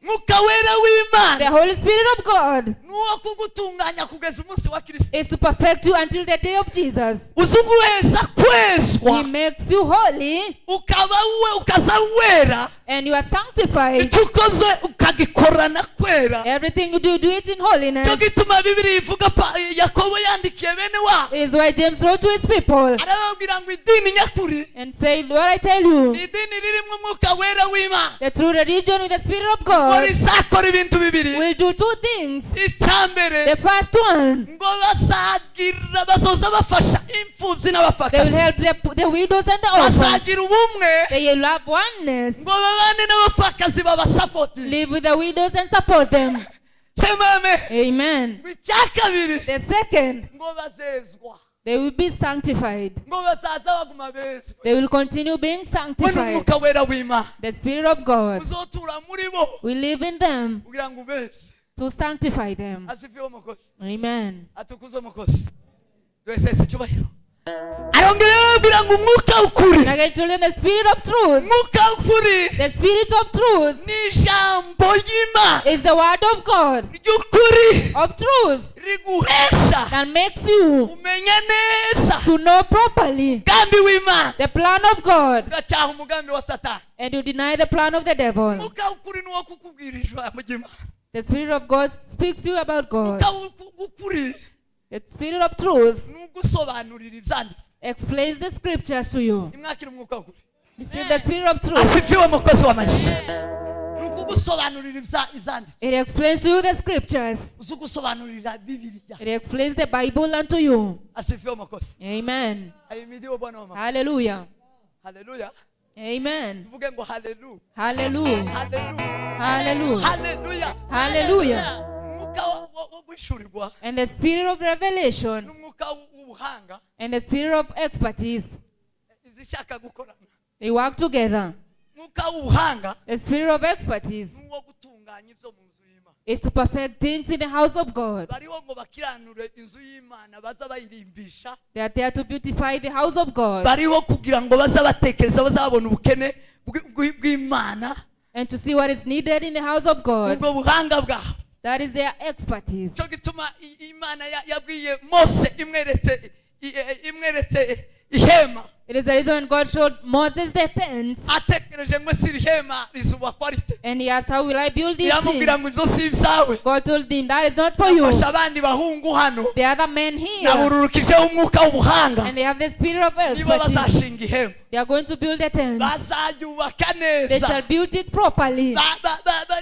mwuka wera w'Imana The Holy Spirit of God nuwo kugutunganya kugeza umunsi wa Kristo. is to perfect you until the day of Jesus. uzuguheza kwezwa He makes you holy ukaza wera. and you are sanctified. icyo ukoze ukagikorana kwera. Everything you do, do it in holiness. cyo gituma Bibiri ivuga Yakobo yandikiye bene wabo Is why James wrote to his people arababwira ngo idini nyakuri and said, what I tell you, ni idini ririmo umwuka wera w'Imana. the true religion with the Spirit of ngo God rizakora ibintu bibiri. will do two things. icya mbere The first one, ngo bazoza bafasha imfubyi they will n'abapfakazi. help the widows and the orphans. bazagira ubumwe They will have oneness. ngo babane n'abapfakazi babasapoti. Live with the widows and support them. sema amen. Amen. ngo icya kabiri The second, ngo bazezwa. they will be sanctified. ngo bazaza baguma bezwa. They will continue being ngo sanctified. n'umwuka wera w'Imana The Spirit of God uzotura muri bo will live in them kugira ngo ubeze. to sanctify them. asifiwe umukozi. Amen. atukuzwe umukozi. twese icyubahiro. arongera arababwira ngo umwuka w'ukuri. And again, children, the Spirit of truth, umwuka w'ukuri the Spirit of truth ni ijambo ry'Imana is the Word of God, ry'ukuri of truth, riguhesha that makes you umenya neza to know properly umugambi w'Imana the plan of God ugacyaha umugambi wa Satani. and you deny the plan of the devil. umwuka w'ukuri ni uwo kukubwira ijambo ry'Imana. The Spirit of God speaks to you about God. umwuka w'ukuri The Spirit of truth nugusobanurira ibyanditswe. explains the scriptures to you. Imwakira umwuka w'ukuri. Receive the Spirit of truth. Asifiwe mukozi w'amashyi. Nukugusobanurira ibyanditswe. It explains to you the scriptures. Uzugusobanurira Bibiliya. It explains the Bible unto you. Asifiwe mukozi. Amen. Ahimidiwe Bwana wa mama. Hallelujah. Hallelujah. Amen. Tuvuge ngo hallelujah. Hallelujah. Hallelujah. Hallelujah. Hallelujah. Hallelujah. Umwuka wo guhishurirwa And the spirit of revelation n'umwuka w'ubuhanga and the spirit of expertise, izishaka gukorana. they work together. Umwuka w'ubuhanga The spirit of expertise n'uwo gutunganya ibyo mu nzu y'Imana. is to perfect things in the house of God. Bariho ngo bakiranure inzu y'Imana baza bayirimbisha. They are there to beautify the house of God Bariho kugira ngo baza batekereza bazabona ubukene bw'Imana. and to see what is needed in the house of God. Ubwo buhanga bwabo. That is their expertise. Cyo gituma Imana yabwiye Mose imweretse ihema. It is the reason when God showed Moses the tent Atekereje ngo si ihema rizubakwa rite. and he asked, how will I build this Yamubwira thing? ngo ibyo si ibyawe. God told him, that is not for you. Afasha abandi bahungu hano. The other men here, Nabururukijeho umwuka w'ubuhanga. and they have the spirit of Nibo expertise. bazashinga ihema. They are going to build a tent. Bazayubaka They shall neza. build it properly.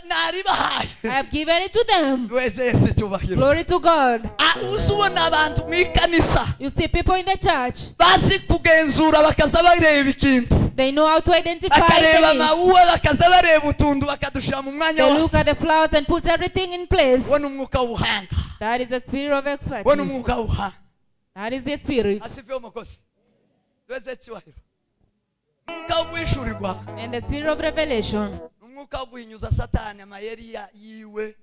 Naribahaye. I have given it to them. Wese Yesu icyubahiro. Glory to God. Uzubona abantu mu ikanisa You see people in the church, bazi kugenzura bakaza bareba ikintu. they know how to identify Bakareba the needs. amawuwe bakaza bareba utuntu bakadushira mu mwanya They wa. look at the flowers and put everything in place. Wona umwuka w'ubuhanga. That is the spirit of Wona expertise. umwuka w'ubuhanga. That is the spirit. Asifiwe umukozi. Wese icyubahiro. Umwuka wo guhishurirwa. And the spirit of revelation Umwuka wo guhinyuza Satani amayeri yiwe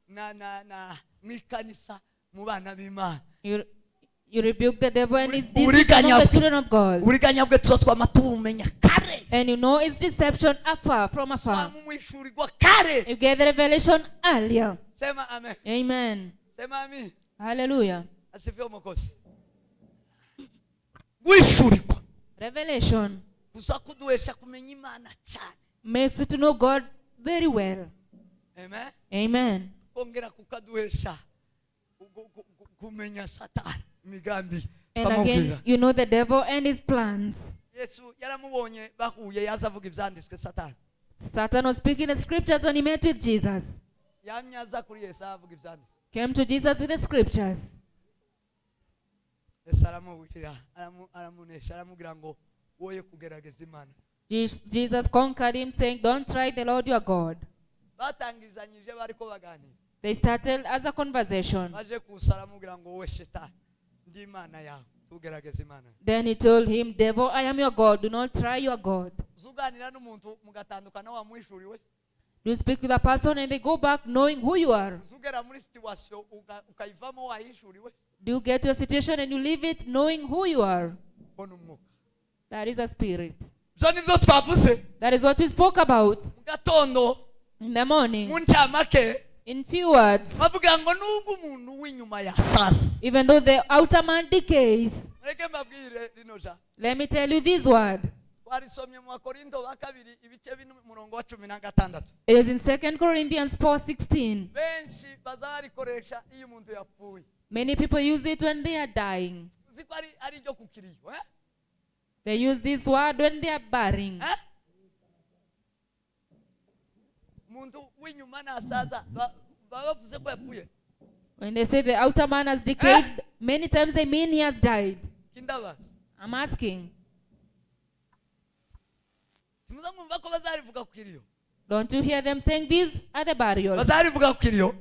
na mu ikanisa mu bana b'Imana. you rebuke the devil and his Uburiganya deception of the bwe. children of God. Uburiganya bwe tuzotwama tubumenya kare. And you know his deception afar, from afar. Mwishurirwa kare. You get the revelation earlier. Sema amen. Amen. Sema amen. Hallelujah. Asifiwe umukozi. Wishurirwa. Revelation Kuza kuduhesha kumenya Imana cyane. makes you to know God very well. Amen. Amen. Kongera kukaduhesha kumenya Satani imigambi. And again, you know the devil and his plans. Yesu yaramubonye bahuye yazavuga ibyanditswe Satani. Satan was speaking the scriptures when he met with Jesus. Yamyaza kuri Yesu avuga ibyanditswe. Came to Jesus with the scriptures. Yesu aramubwira aramunesha aramubwira ngo woye kugerageza Imana. Jesus conquered him, saying, don't try the Lord your God. Batangizanyije bariko baganira. They started as a conversation. Baje kusara aramubwira ngo wowe Shetani ndi Imana yawe tugerageza Imana. Then he told him, devil, I am your God. Do not try your God. Zuganira n'umuntu mugatandukana wa mwishuriwe. You speak with a person and they go back knowing who you are. Zugera muri situation ukayivamo wahishuriwe. Do you get to a situation and you leave it knowing who you are? Bona umwuka. That is a spirit. Byo nibyo twavuze. That is what we spoke about Mugatondo in the morning. mu ncamake In few words, bavuga ngo nubwo umuntu w'inyuma yasaza. even though the outer man decays, Mureke mbabwire rino ja. let me tell you this word. Twarisomye mu Korinto wa kabiri ibice umurongo wa 16. It is in 2 Corinthians 4:16. Benshi bazarikoresha iyo umuntu yapfuye. Many people use it when they are dying. Uziko ari ryo kukiriyo, eh? They use this word when they are burying. Umuntu w'inyuma nasaza bavuze ko yapfuye. When they say the outer man has decayed, many times they mean he has died. Kindaba. I'm asking, Timuza mwumva ko bazarivuga kukiriyo. don't you hear them saying these are the burials? Bazarivuga kukiriyo.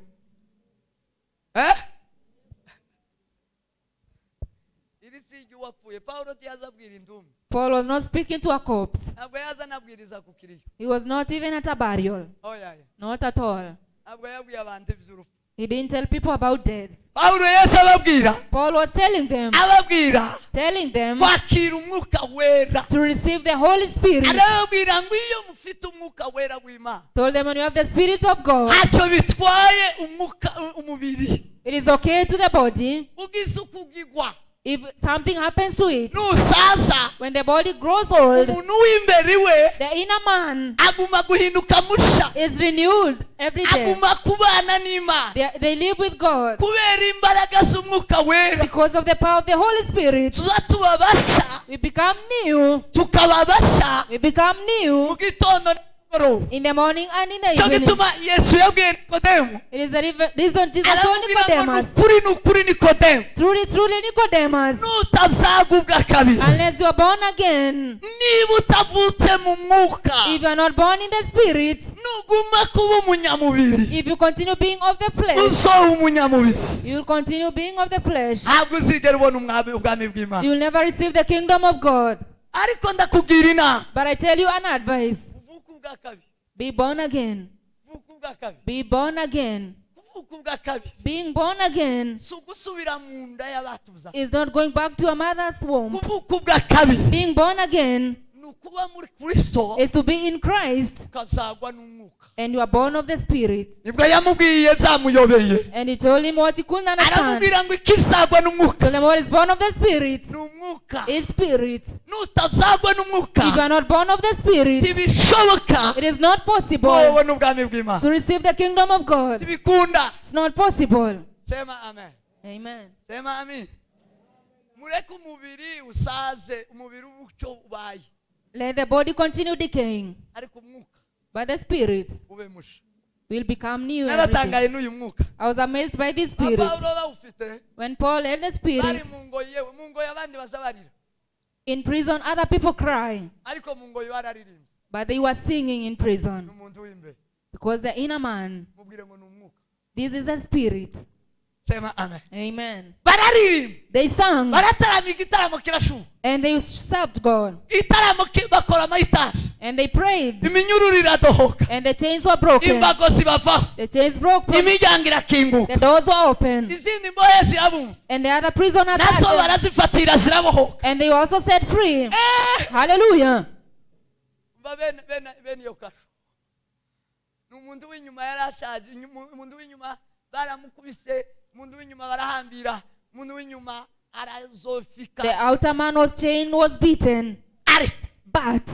Iri sigi wapfuye. Paulo tiyazabwira indumi. Paul was not speaking to a corpse. Ntabwo yazanabwiriza kukiriyo. He was not even at a burial. Oh yeah. Not at all. Ntabwo yabwiye abantu iby'urupfu. He didn't tell people about death. Paulo Yesu ababwira. Paul was telling them kwakira umwuka wera. to receive the Holy Spirit. Arababwira ngo iyo mufite umwuka wera w'Imana. Told them when you have the Spirit of God, Ntacyo bitwaye umwuka umubiri. it is okay to the body. Ugize ukugigwa. If something happens to it, nusaza when the body grows old, umuntu w'imbere we the inner man aguma guhinduka musha, is renewed every day. aguma kubana n'Imana They live with God kubera imbaraga z'umwuka wera. because of the power of the Holy Spirit. tuza tuba basha, We become new. tukaba basha We become new mu gitondo n'ijoro. in the morning and in the cyo evening. gituma Yesu yabwiye Nikodemu, It is the reason Jesus told aramubwira ngo Nicodemus, ni ukuri Nikodemu, truly, truly, Nicodemus, nutazagubwa kabiri, unless you are born again, niba utavutse mu mwuka, if you are not born in the Spirit, nuguma kuba umunyamubiri, if you continue being of the flesh, uzoba umunyamubiri, you will continue being of the flesh. ntabwo uzigera ubona ubwami bw'Imana. You will never receive the kingdom of God. ariko ndakugira inama, But I tell you an advice. uvuke ubwa kabiri, Be born again. uvuke ubwa kabiri, Be born again. uvuke ubwa kabiri. Being born again si ugusubira mu nda y'abatuza, is not going back to a mother's womb. uvuke ubwa kabiri Being born again ni ukuba muri Kristo is to be in Christ, ukazagwa n'umwuka. and you are born of the Spirit. nibwo yamubwiye byamuyobeye, And he told him what he couldn't understand. aramubwira ngo ikizagwa n'umwuka Told him what is born of the Spirit ni umwuka, is Spirit. nutazagwa n'umwuka If you are not born of the Spirit, ntibishoboka it is not ko possible wowe n'ubwami bw'Imana, to receive the kingdom of God. ntibikunda. It's not possible. sema amen, Amen. sema amen. mureke umubiri usaze, umubiri ubucyo ubaye, Let the body continue decaying, ariko umwuka but the Spirit ube musha. will become new. every day. naratangaye n'uyu mwuka. I was amazed by this Papa Spirit. Pawulo bawufite, When Paul had the bari Spirit mu ngoyi yewe, mu ngoyi abandi bazabarira, in prison, other people cry, ariko mu ngoyi bararirimbye. but they were singing in ni prison umuntu w'imbere, because the inner man, mubwire ngo ni umwuka. this is a Spirit. sema amen. Amen. bararirimba, They sang baratarama, igitaramo kirashuha, and they served God igitaramo bakora amayitaje, and they prayed iminyururu iradohoka, and the chains were broken. imbago zibavaho, The chains broke. imiryango irakinguka, The doors were open izindi mbohe zirabumva, and the other prisoners nazo had them, barazifatira zirabohoka. and they were also set free. Hallelujah. mva bene iyo kasho, ni umuntu w'inyuma yari ashaje, umuntu w'inyuma baramukubise, umuntu w'inyuma barahambira, umuntu w'inyuma arazofika, The outer man was chained, was beaten, ariko but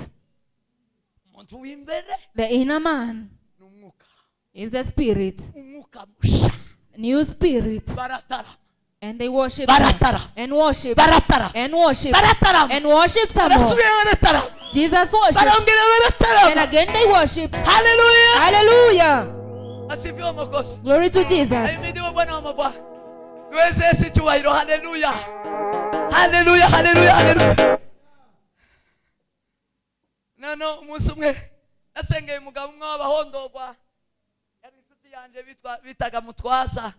umuntu w'imbere the inner man ni umwuka, is a spirit, umwuka musha. new spirit. baratarama, And they worship Baratara. and worship baratarama, and worship baratarama, and worship some more. barasubiye baratarama, Jesus worshipped barongera and baratarama. again they worshipped. Haleluya, Hallelujah. asifiwe Mwokozi. Glory to Jesus. ahimidiwe Bwana wa mabwana, tuweze Yesu icyubahiro. Haleluya, haleluya, haleluya, haleluya. Nano umunsi umwe nasengeye umugabo umwe w'abahondorwa, yari inshuti yanjye bitaga Mutwaza.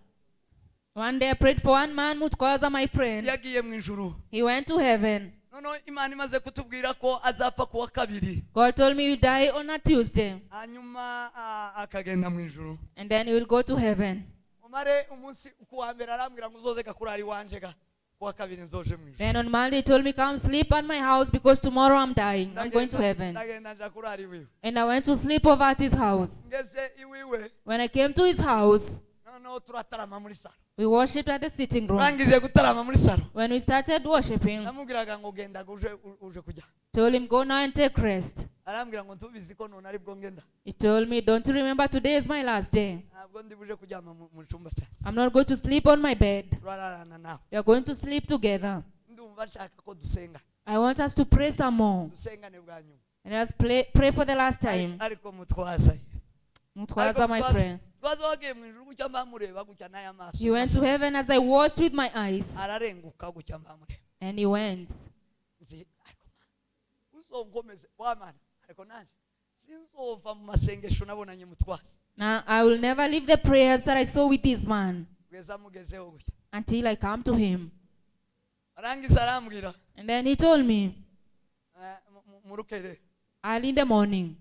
One day I prayed for one man, Mutwaza, my friend. yagiye mu ijuru. He went to heaven. Noneho Imana imaze kutubwira ko azapfa kuwa kabiri, God told me you die on a Tuesday hanyuma akagenda mu ijuru. and then you will go to heaven. umare umunsi kuwa mbere arambwira ngo uzoze gakurari wanje ga kuwa kabiri nzoje mu ijuru. Then on Monday he told me come sleep at my house because tomorrow I'm dying. I'm going to heaven. ndagenda nja kurari wiwe. And I went to sleep over at his house. ngeze iwiwe, When I came to his house, noneho turatarama muri salo. we worshipped at the sitting room. urangije gutarama muri salo, When we started worshiping, namubwiraga ngo genda uje kujya. told him go now and take rest. arambwira ngo ntubizi ko none ari bwo ngenda, He told me, don't you remember today is my last day. ntabwo ndi buje kuryama mu cyumba cyanjye, I'm not going to sleep on my bed. turararana nawe. We are going to sleep together. ndumva nshaka ko dusenga, I want us to pray some more. dusengane bwa nyuma. And let's pray for the last time. ariko Mutwaza, Mutwaza, my friend. Mutwaza wagiye mu ijuru gutya mbamureba gutya n'aya maso, He went to heaven as I watched with my eyes. ararenguka gutya mbamureba. And he went. nzi ariko uzonkomeze wamana, ariko nanje sinzova mu masengesho nabonanye Mutwaza Now I will never leave the prayers that I saw with this man kugeza mugezeho gutya. until I come to him. arangiza arambwira And then he told me, mu rukere early in the morning,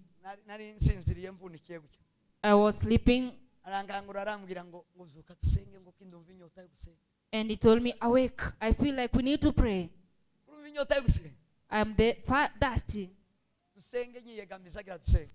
nari nsinziriye mvunikiye gutya, I was sleeping arangangura arambwira ngo zuka dusenge ngo kindumva inyota yo gusenga. and he told me, awake. I feel like we need to pray. urumva inyota yo gusenga, I'm thirsty. dusenge nyiyegamiza agira dusenge.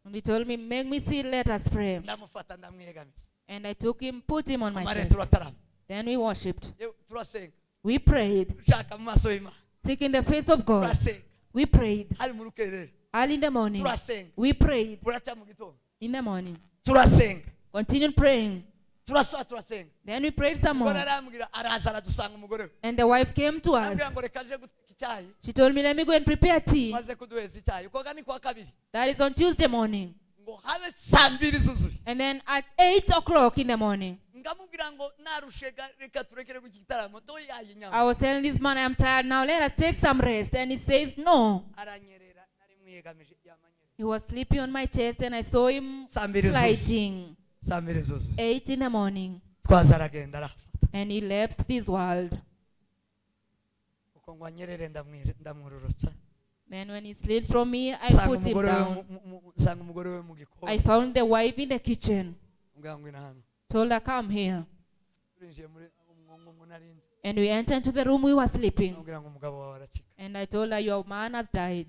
And he told me, make me sit, let us pray. ndamufata ndamwiyegamiza, And I took him, put him on my amare chest. turatarama, Then we worshipped. turasenga. We prayed, dushaka mu maso y'Imana, seeking the face of God. turasenga We prayed hari mu rukerera, early in the morning. turasenga We prayed buracya mu gitondo, in the morning. turasenga Continued praying. turasenga. Then we prayed some more. Umugore arambwira araza aradusanga umugore we, And the wife came to us. arambwira ngo reka aje guteka icyayi, She told me, let me go and prepare tea. maze kuduheza icyayi, koga ni kuwa kabiri, That is on Tuesday morning. ngo habe saa mbiri zuzuye, And then at 8 o'clock in the morning, ngamubwira ngo narushega reka turekere ku gitaramo to yayi I nyama, was telling this man, I'm tired now, let us take some rest. And he says, no. aranyerera nari mwiyegamije yamanyerera, He was sleeping on my chest and I saw him saa mbiri zuzuye, sliding. saa mbiri zuzuye, 8 in the morning. twaza aragenda arafata, And he left this world. uko ngo anyerere ndamwururutsa, Then when he slid from me, I nsanga put him umugore we down. nsanga umugore we mu I gikoni, found the wife in the kitchen. mbwira ngo ina hano, Told her, come here. turinjiye muri mu narindi, And we entered into the room we were sleeping. mbwira ngo umugabo wawe aracika, And I told her, your man has died.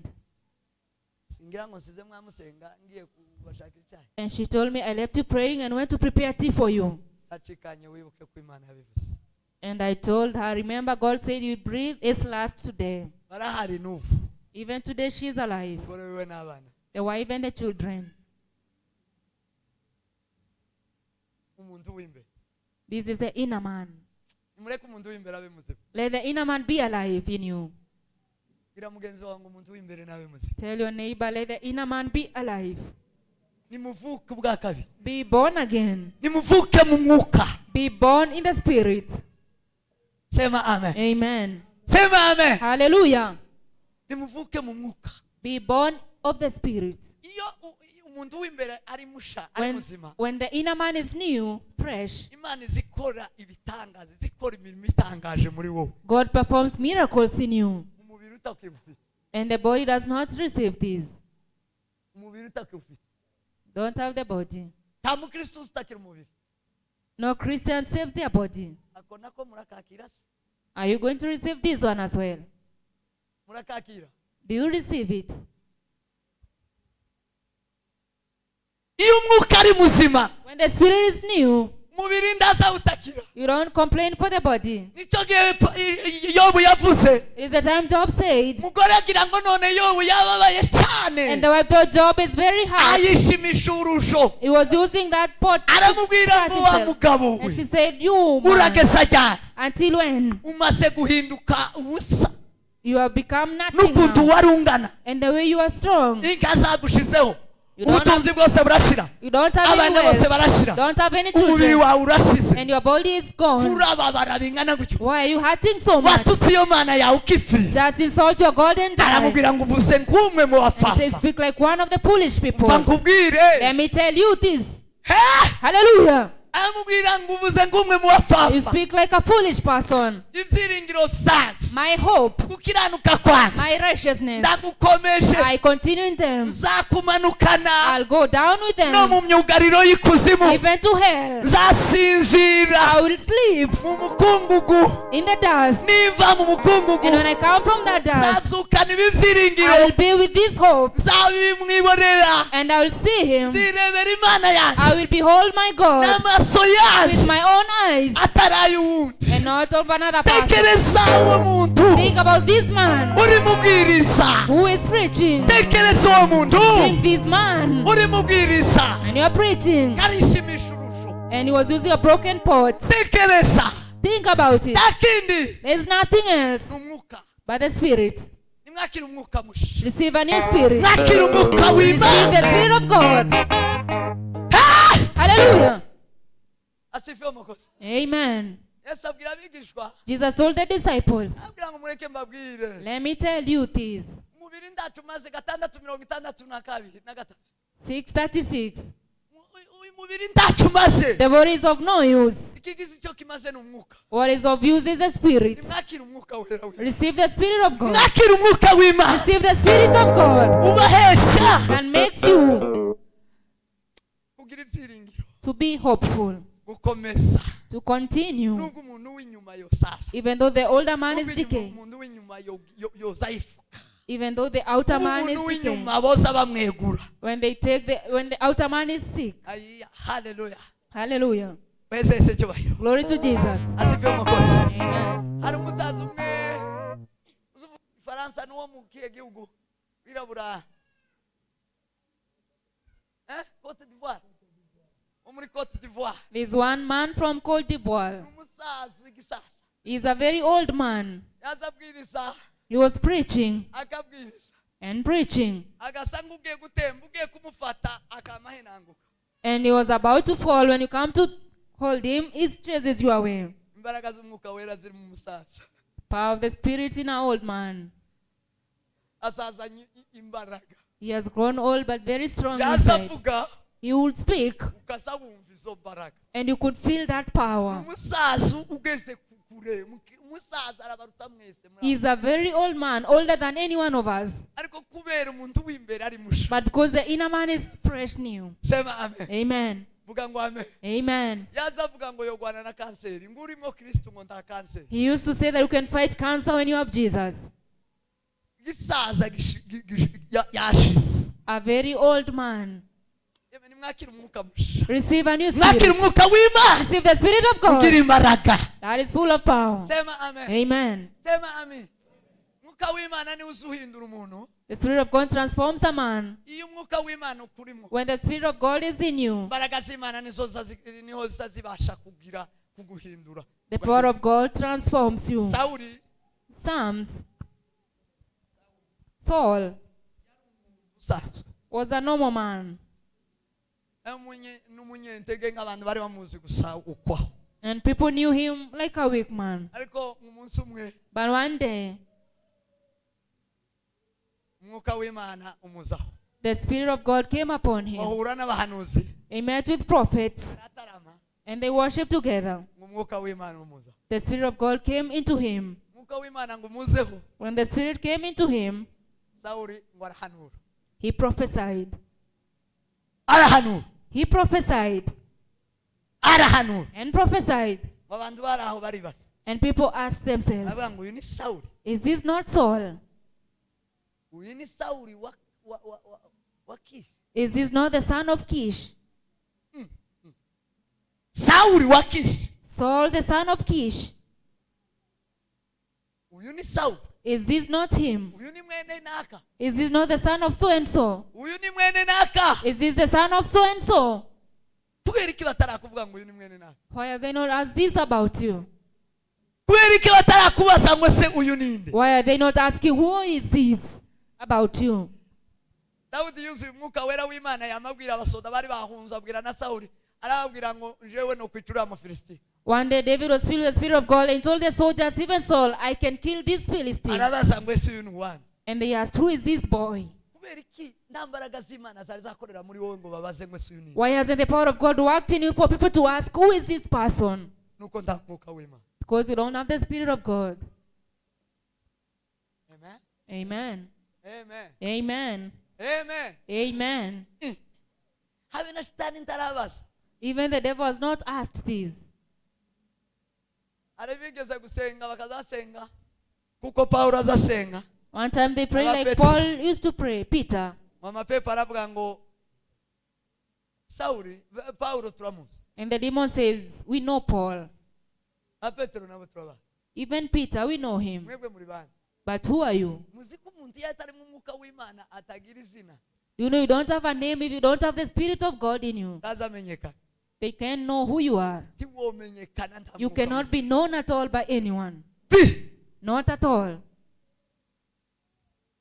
singira ngo nsize mwamusenga ngiye kubashakira icyayi, And she told me, I left you praying and went to prepare tea for you. acikanye wibuke ko Imana yabivuze, And I told her, remember God said you breathe his last today. barahari n'ubu, Even today she is alive. umugore wiwe n'abana, The wife and the children. umuntu w'imbere, This is the inner man. nimureke umuntu w'imbere abe muzima, Let the inner man be alive in you. gira mugenzi wawe ngo umuntu w'imbere nabe muzima, Tell your neighbor, let the inner man be alive. nimuvuke ubwa kabiri, Be born again. nimuvuke mu mwuka, Be born in the spirit. sema amen, Amen. sema amen, Hallelujah. nimuvuke mu mwuka. Be born of the spirit. Iyo umuntu w'imbere ari musha ari muzima, When the inner man is new, fresh, Imana izikora ibitangaza, izikora imirimo itangaje muri wowe, God performs miracles in you. umubiri utakifite, And the body does not receive this. umubiri utakifite, Don't have the body. nta mukristo utakira umubiri, No Christian saves their body. ako nako murakakira se, Are you going to receive this one as well? murakakira. Do you receive it? Iyo umwuka ari muzima, When the spirit is new, umubiri ndaza utakira, you don't complain for the body. nicyo gihe Yobu yavuze, It is the time Job said, umugore agira ngo none Yobu yababaye cyane, and the wife thought Job is very hard. ayishimisha urusho, He was using that pot to aramubwira scratch ngo wa himself. mugabo And we she said, you man, urageza cyane, until when? umaze guhinduka ubusa You have become nothing n'ukuntu now. wari ungana, And the way you are strong, inka zagushizeho, You don't ubutunzi bwose burashira, you don't have any abana bose wealth, barashira, don't have any umubiri children, wawe urashize, and your body is gone. urababara bingana gutyo, Why are you hurting so much? watutse iyo mana yawe ukipfira, Just insult your God and die. aramubwira ngo uvuze nk'umwe mu And he says, bapfapfa, speak like one of the foolish people. mva nkubwire, Let me tell you this. he, Hallelujah. aramubwira ngo uvuze nk'umwe mu You bapfapfa, speak like a foolish person. ibyiringiro zanjye, My hope, gukiranuka kwanjye my righteousness, ndagukomeje, I continue in them. nzakumanukana I'll go down with no mu them, myugariro y'ikuzimu, even to hell. nzasinzira I will sleep mu mukungugu, in the dust. niva mu mukungugu And when I come from that dust, nzazukana ibi byiringiro, I will be with this hope, nzabimwibonera, and I will see him. nzirebera imana yanjye I will behold my God n'amaso with yanjye my own eyes, atari ay'uwundi. and not of another person. tekereza uwo muntu Think about this man uri mubwiriza, who is preaching. tekereza uwo muntu Think this man, uri mubwiriza, and you are preaching, karishimisha urusho, and he was using a broken pot. tekereza, Think about it. nta kindi There's nothing else ni umwuka. but the Spirit. nimwakire umwuka mushya, Receive a new spirit. mwakire umwuka Receive the w'imana. Spirit of God. Ah! Hallelujah. asifiwe mukozi. Amen. Yesu abwira abigishwa, Jesus told the disciples, abwira ngo mureke mbabwire, let me tell you this. umubiri ndacu maze 662 6:36. uyu mubiri ndacu maze, The body is of no use. ikigize icyo kimaze ni umwuka. What is of use is the Spirit. nimwakire umwuka wera w'imana, Receive the Spirit of God. mwakire umwuka w'imana, Receive the Spirit of God ubahesha that makes you kugira ibyiringiro, to be hopeful, gukomeza, to continue. nubwo umuntu w'inyuma yosasa, Even though the older man is nubwo decaying, umuntu w'inyuma yoza yifuka, even though the outer man is umuntu decaying, w'inyuma boza bamwegura. when the outer man is sick. Ayiya, haleluya, Hallelujah. wese cyubahiro, Glory to Jesus. asifiwe mukozi. Amen. hari umusaza umwe uzuvuga ifaransa n'uwo mu kihe gihugu wirabura Cote d'Ivoire wo muri Cote d'Ivoire There's one man from Cote d'Ivoire. umusaza igisasa He's a very old man. yazabwiriza He was preaching akabwiriza and preaching. agasa nk'ugiye gutemba ugiye kumufata akamahenanguka And he was about to fall. When you come to hold him, he chases you away. imbaraga z'umwuka wera ziri mu musaza Power of the Spirit in an old man. asazanye imbaraga He has grown old but very strong inside. yazavuga He would speak ukasa wumva izo mbaraga and you could feel that power. umusaza ugeze kure umusaza arabaruta mwese He's a very old man, older than any one of us. ariko kubera umuntu w'imbere ari musha But because the inner man is fresh new. sema amen Amen. vuga ngo amen Amen. yazavuga ngo yogwana na kanseri ngo urimo kristo ngo nta kanseri He used to say that you can fight cancer when you have Jesus. gisaza yashize A very old man. yewe nimwakira umwuka musha Receive a new mwakira spirit. umwuka w'imana Receive the Spirit of ugira God imbaraga that is full of power. sema amen Amen. sema amen umwuka w'imana niwe uzuhindura umuntu The Spirit of God transforms a man. iyo umwuka w'imana ukurimo When the Spirit of God is in you, imbaraga z'imana niho ziza zibasha kuguhindura the power of God transforms you. sawuli Saul usanzwe was a normal man. n'umunyentege nk'abantu bari bamuzi gusa ukwaho And people knew him like a weak man. ariko umunsi umwe But one day, umwuka w'imana umuzaho the Spirit of God came upon him. bahura n'abahanuzi He met with prophets aratarama and they worshiped together. ngo umwuka w'imana umuzaho The Spirit of God came into him. umwuka w'imana ngo umuzeho When the Spirit came into him, sawuli ngo arahanura he prophesied. arahanura He prophesied arahanura and prophesied. abantu bari aho bari basa And people asked themselves, aravuga ngo uyu ni sawuli is this not Saul? uyu ni sawuli wa kishi Is this not the son of Kish? sawuli wa kishi Saul, the son of Kish. uyu ni sawuli Is this not him? uyu ni mwene naka Is this not the son of so and so? uyu ni mwene naka Is this the son of so and so? kubera iki batarakuvuga ngo uyu ni mwene naka Why have they not asked this about you? kubera iki batarakubaza ngo se uyu ninde Why are they not asking who is this about you? dawudi yuzuye umwuka wera w'imana yamabwira abasoda bari bahunze abwira na sawuli arababwira ngo jewe no kwicura amafilisiti One day David was filled with the Spirit of God and told the soldiers, even Saul, I can kill this Philistine. arabaza ngo ese uyu ni uwande And they asked, who is this boy? kubera iki nta mbaraga z'imana zari zakorera muri wowe ngo babaze ngo ese uyu ninde Why hasn't the power of God worked in you for people to ask, who is this person? nuko nta mwuka w'imana Because you don't have the Spirit of God. amen Amen. amen Amen. amen Amen. habe na shitani ntarabaza Even the devil has not asked this. hari bigeze gusenga bakazasenga kuko pawulo azasenga One time they prayed Mama like Petro. Paul used to pray. Peter. mama pepa aravuga ngo sawuli pawulo turamuzi And the demon says, we know Paul. na petero nabo turabazi Even Peter, we know him. mwebwe muri bande But who are you? muzi ko umuntu iyo atari mu mwuka w'imana atagira izina You know you don't have a name if you don't have the Spirit of God in you. ntazamenyekana They can't know who you are. ntiwomenyekana nta You mwuka cannot be known at all by anyone. w'Imana. Not at all.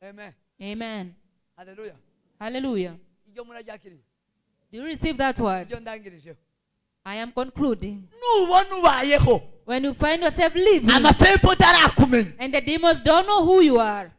amen Amen. haleluya Hallelujah. iryo muraryakiriye Do you receive that word? iryo ndangirijeho I am concluding. nubona ubayeho When you find yourself living amapepo atarakumenya and the demons don't know who you are,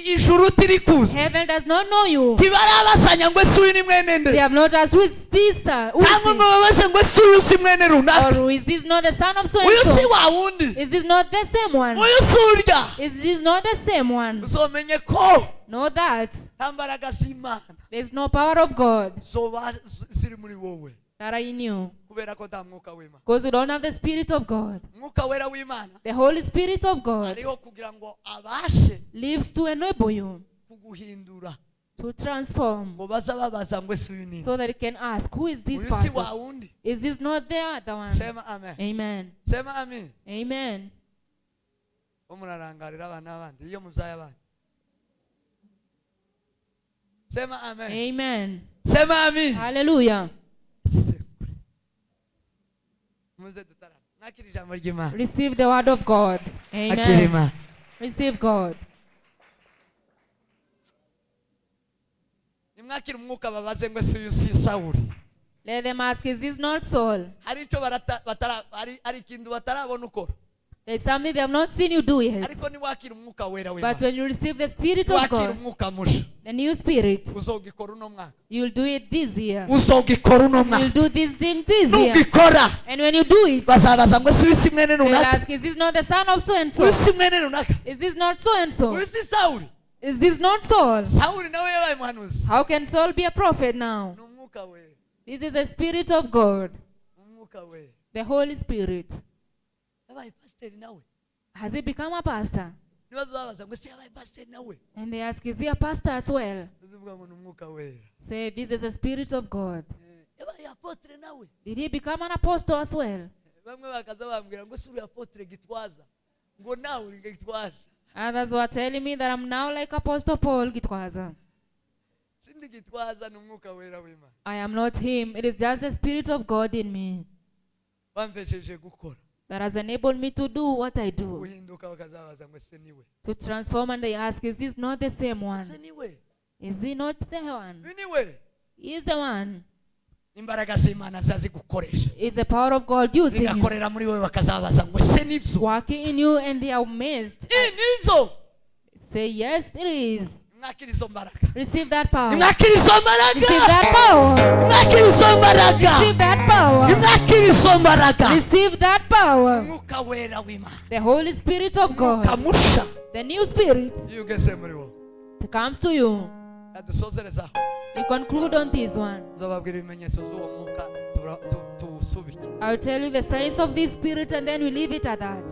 ijuru tirikuzi heaven does not know you. ntibarabasanya ngo ese uyu ni mwene They nde have not asked who is this son? Who cyangwa ngo is babaze ngo ese uyu si mwene this? runaka Or is this not the son of so uyu and si so? wa wundi Is this not the same one? uyu si urya Is this not the same one? uzomenye ko Know that nta mbaraga z'imana there's no power of God zoba ziri muri wowe that are in you. kubera ko nta mwuka w'imana Because you don't have the Spirit of God. umwuka wera w'imana The Holy Spirit of God ariho kugira ngo abashe lives to enable you kuguhindura to transform ngo baza babaza ngo ese uyu ni so that you can ask, who is this uyu si wa person? wundi Is this not the other one? sema amen Amen. sema amen Amen. ko murarangarira abana b'abandi iyo mubyaye abana. Sema amen. Amen. Sema amen. Hallelujah. Muze dutarame. Nakira ijambo ry'Imana. Receive the word of God. Akira Amen. Imana. Receive God. Nimwakira umwuka babaze ngo si uyu si Sawuli. Let them ask, is this not Saul? Hari icyo hari ikintu batarabona ukora. There's something they have not seen you do yet. Ariko niwakira umwuka wera But w'Imana. when you receive the Spirit of Wakira God, umwuka musha. the new Spirit, Uzogikora uno mwaka. you'll do it this year. Uzogikora uno mwaka. You'll do this thing this year. Nugikora. And when you do it, Bazabaza ngo si wisi mwene they'll runaka. ask, is this not the son of so and so? Wisi mwene runaka. Is this not so and so? Uyu si Sawuli. Is this not Saul? Sawuli nawe yabaye umuhanuzi. How can Saul be a prophet now? Ni umwuka wera. This is the Spirit of God, Umwuka wera. the Holy Spirit. Yabaye pasiteri nawe. Has he become a pastor? Nibazo babaza ngo si yabaye pasiteri nawe. And they ask, is he a pastor as well? Uzuvuga ngo ni umwuka wera. Say, this is the Spirit of God. Yabaye apotre nawe. Did he become an apostle as well? Bamwe bakaza bambwira ngo si uri apotre Gitwaza. Ngo nawe uri Gitwaza. Others were telling me that I'm now like Apostle Paul Gitwaza. Sindi Gitwaza ni umwuka wera w'Imana. I am not him. It is just the Spirit of God in me Bamfesheje gukora. that has enabled me to do what I do. Guhinduka bakazabaza ngo se niwe. To transform, and they ask, is this not the same Se one? niwe. Is he not the one? Uyu niwe. He is the one. Imbaraga z'Imana zazigukoresha. Is the power of God using you, Zigakorera muri wowe bakazabaza ngo se nibyo. working in you, and they are amazed. Nibyo. Say, yes, it is. Mwakira izo mbaraga. Receive that power. Mwakira izo mbaraga. Receive that power. Mwakira izo mbaraga. Receive that power. Mwakira izo mbaraga. Receive that power. Umwuka wera w'Imana. The Holy Spirit of Umwuka God, musha. the new Spirit, Iyo ugeze muri wowe. comes to you. Kadusozereza. We conclude on this one. Nzababwira ibimenyetso z'uwo mwuka tuwusubike. I'll tell you the signs of this Spirit, and then we leave it at that.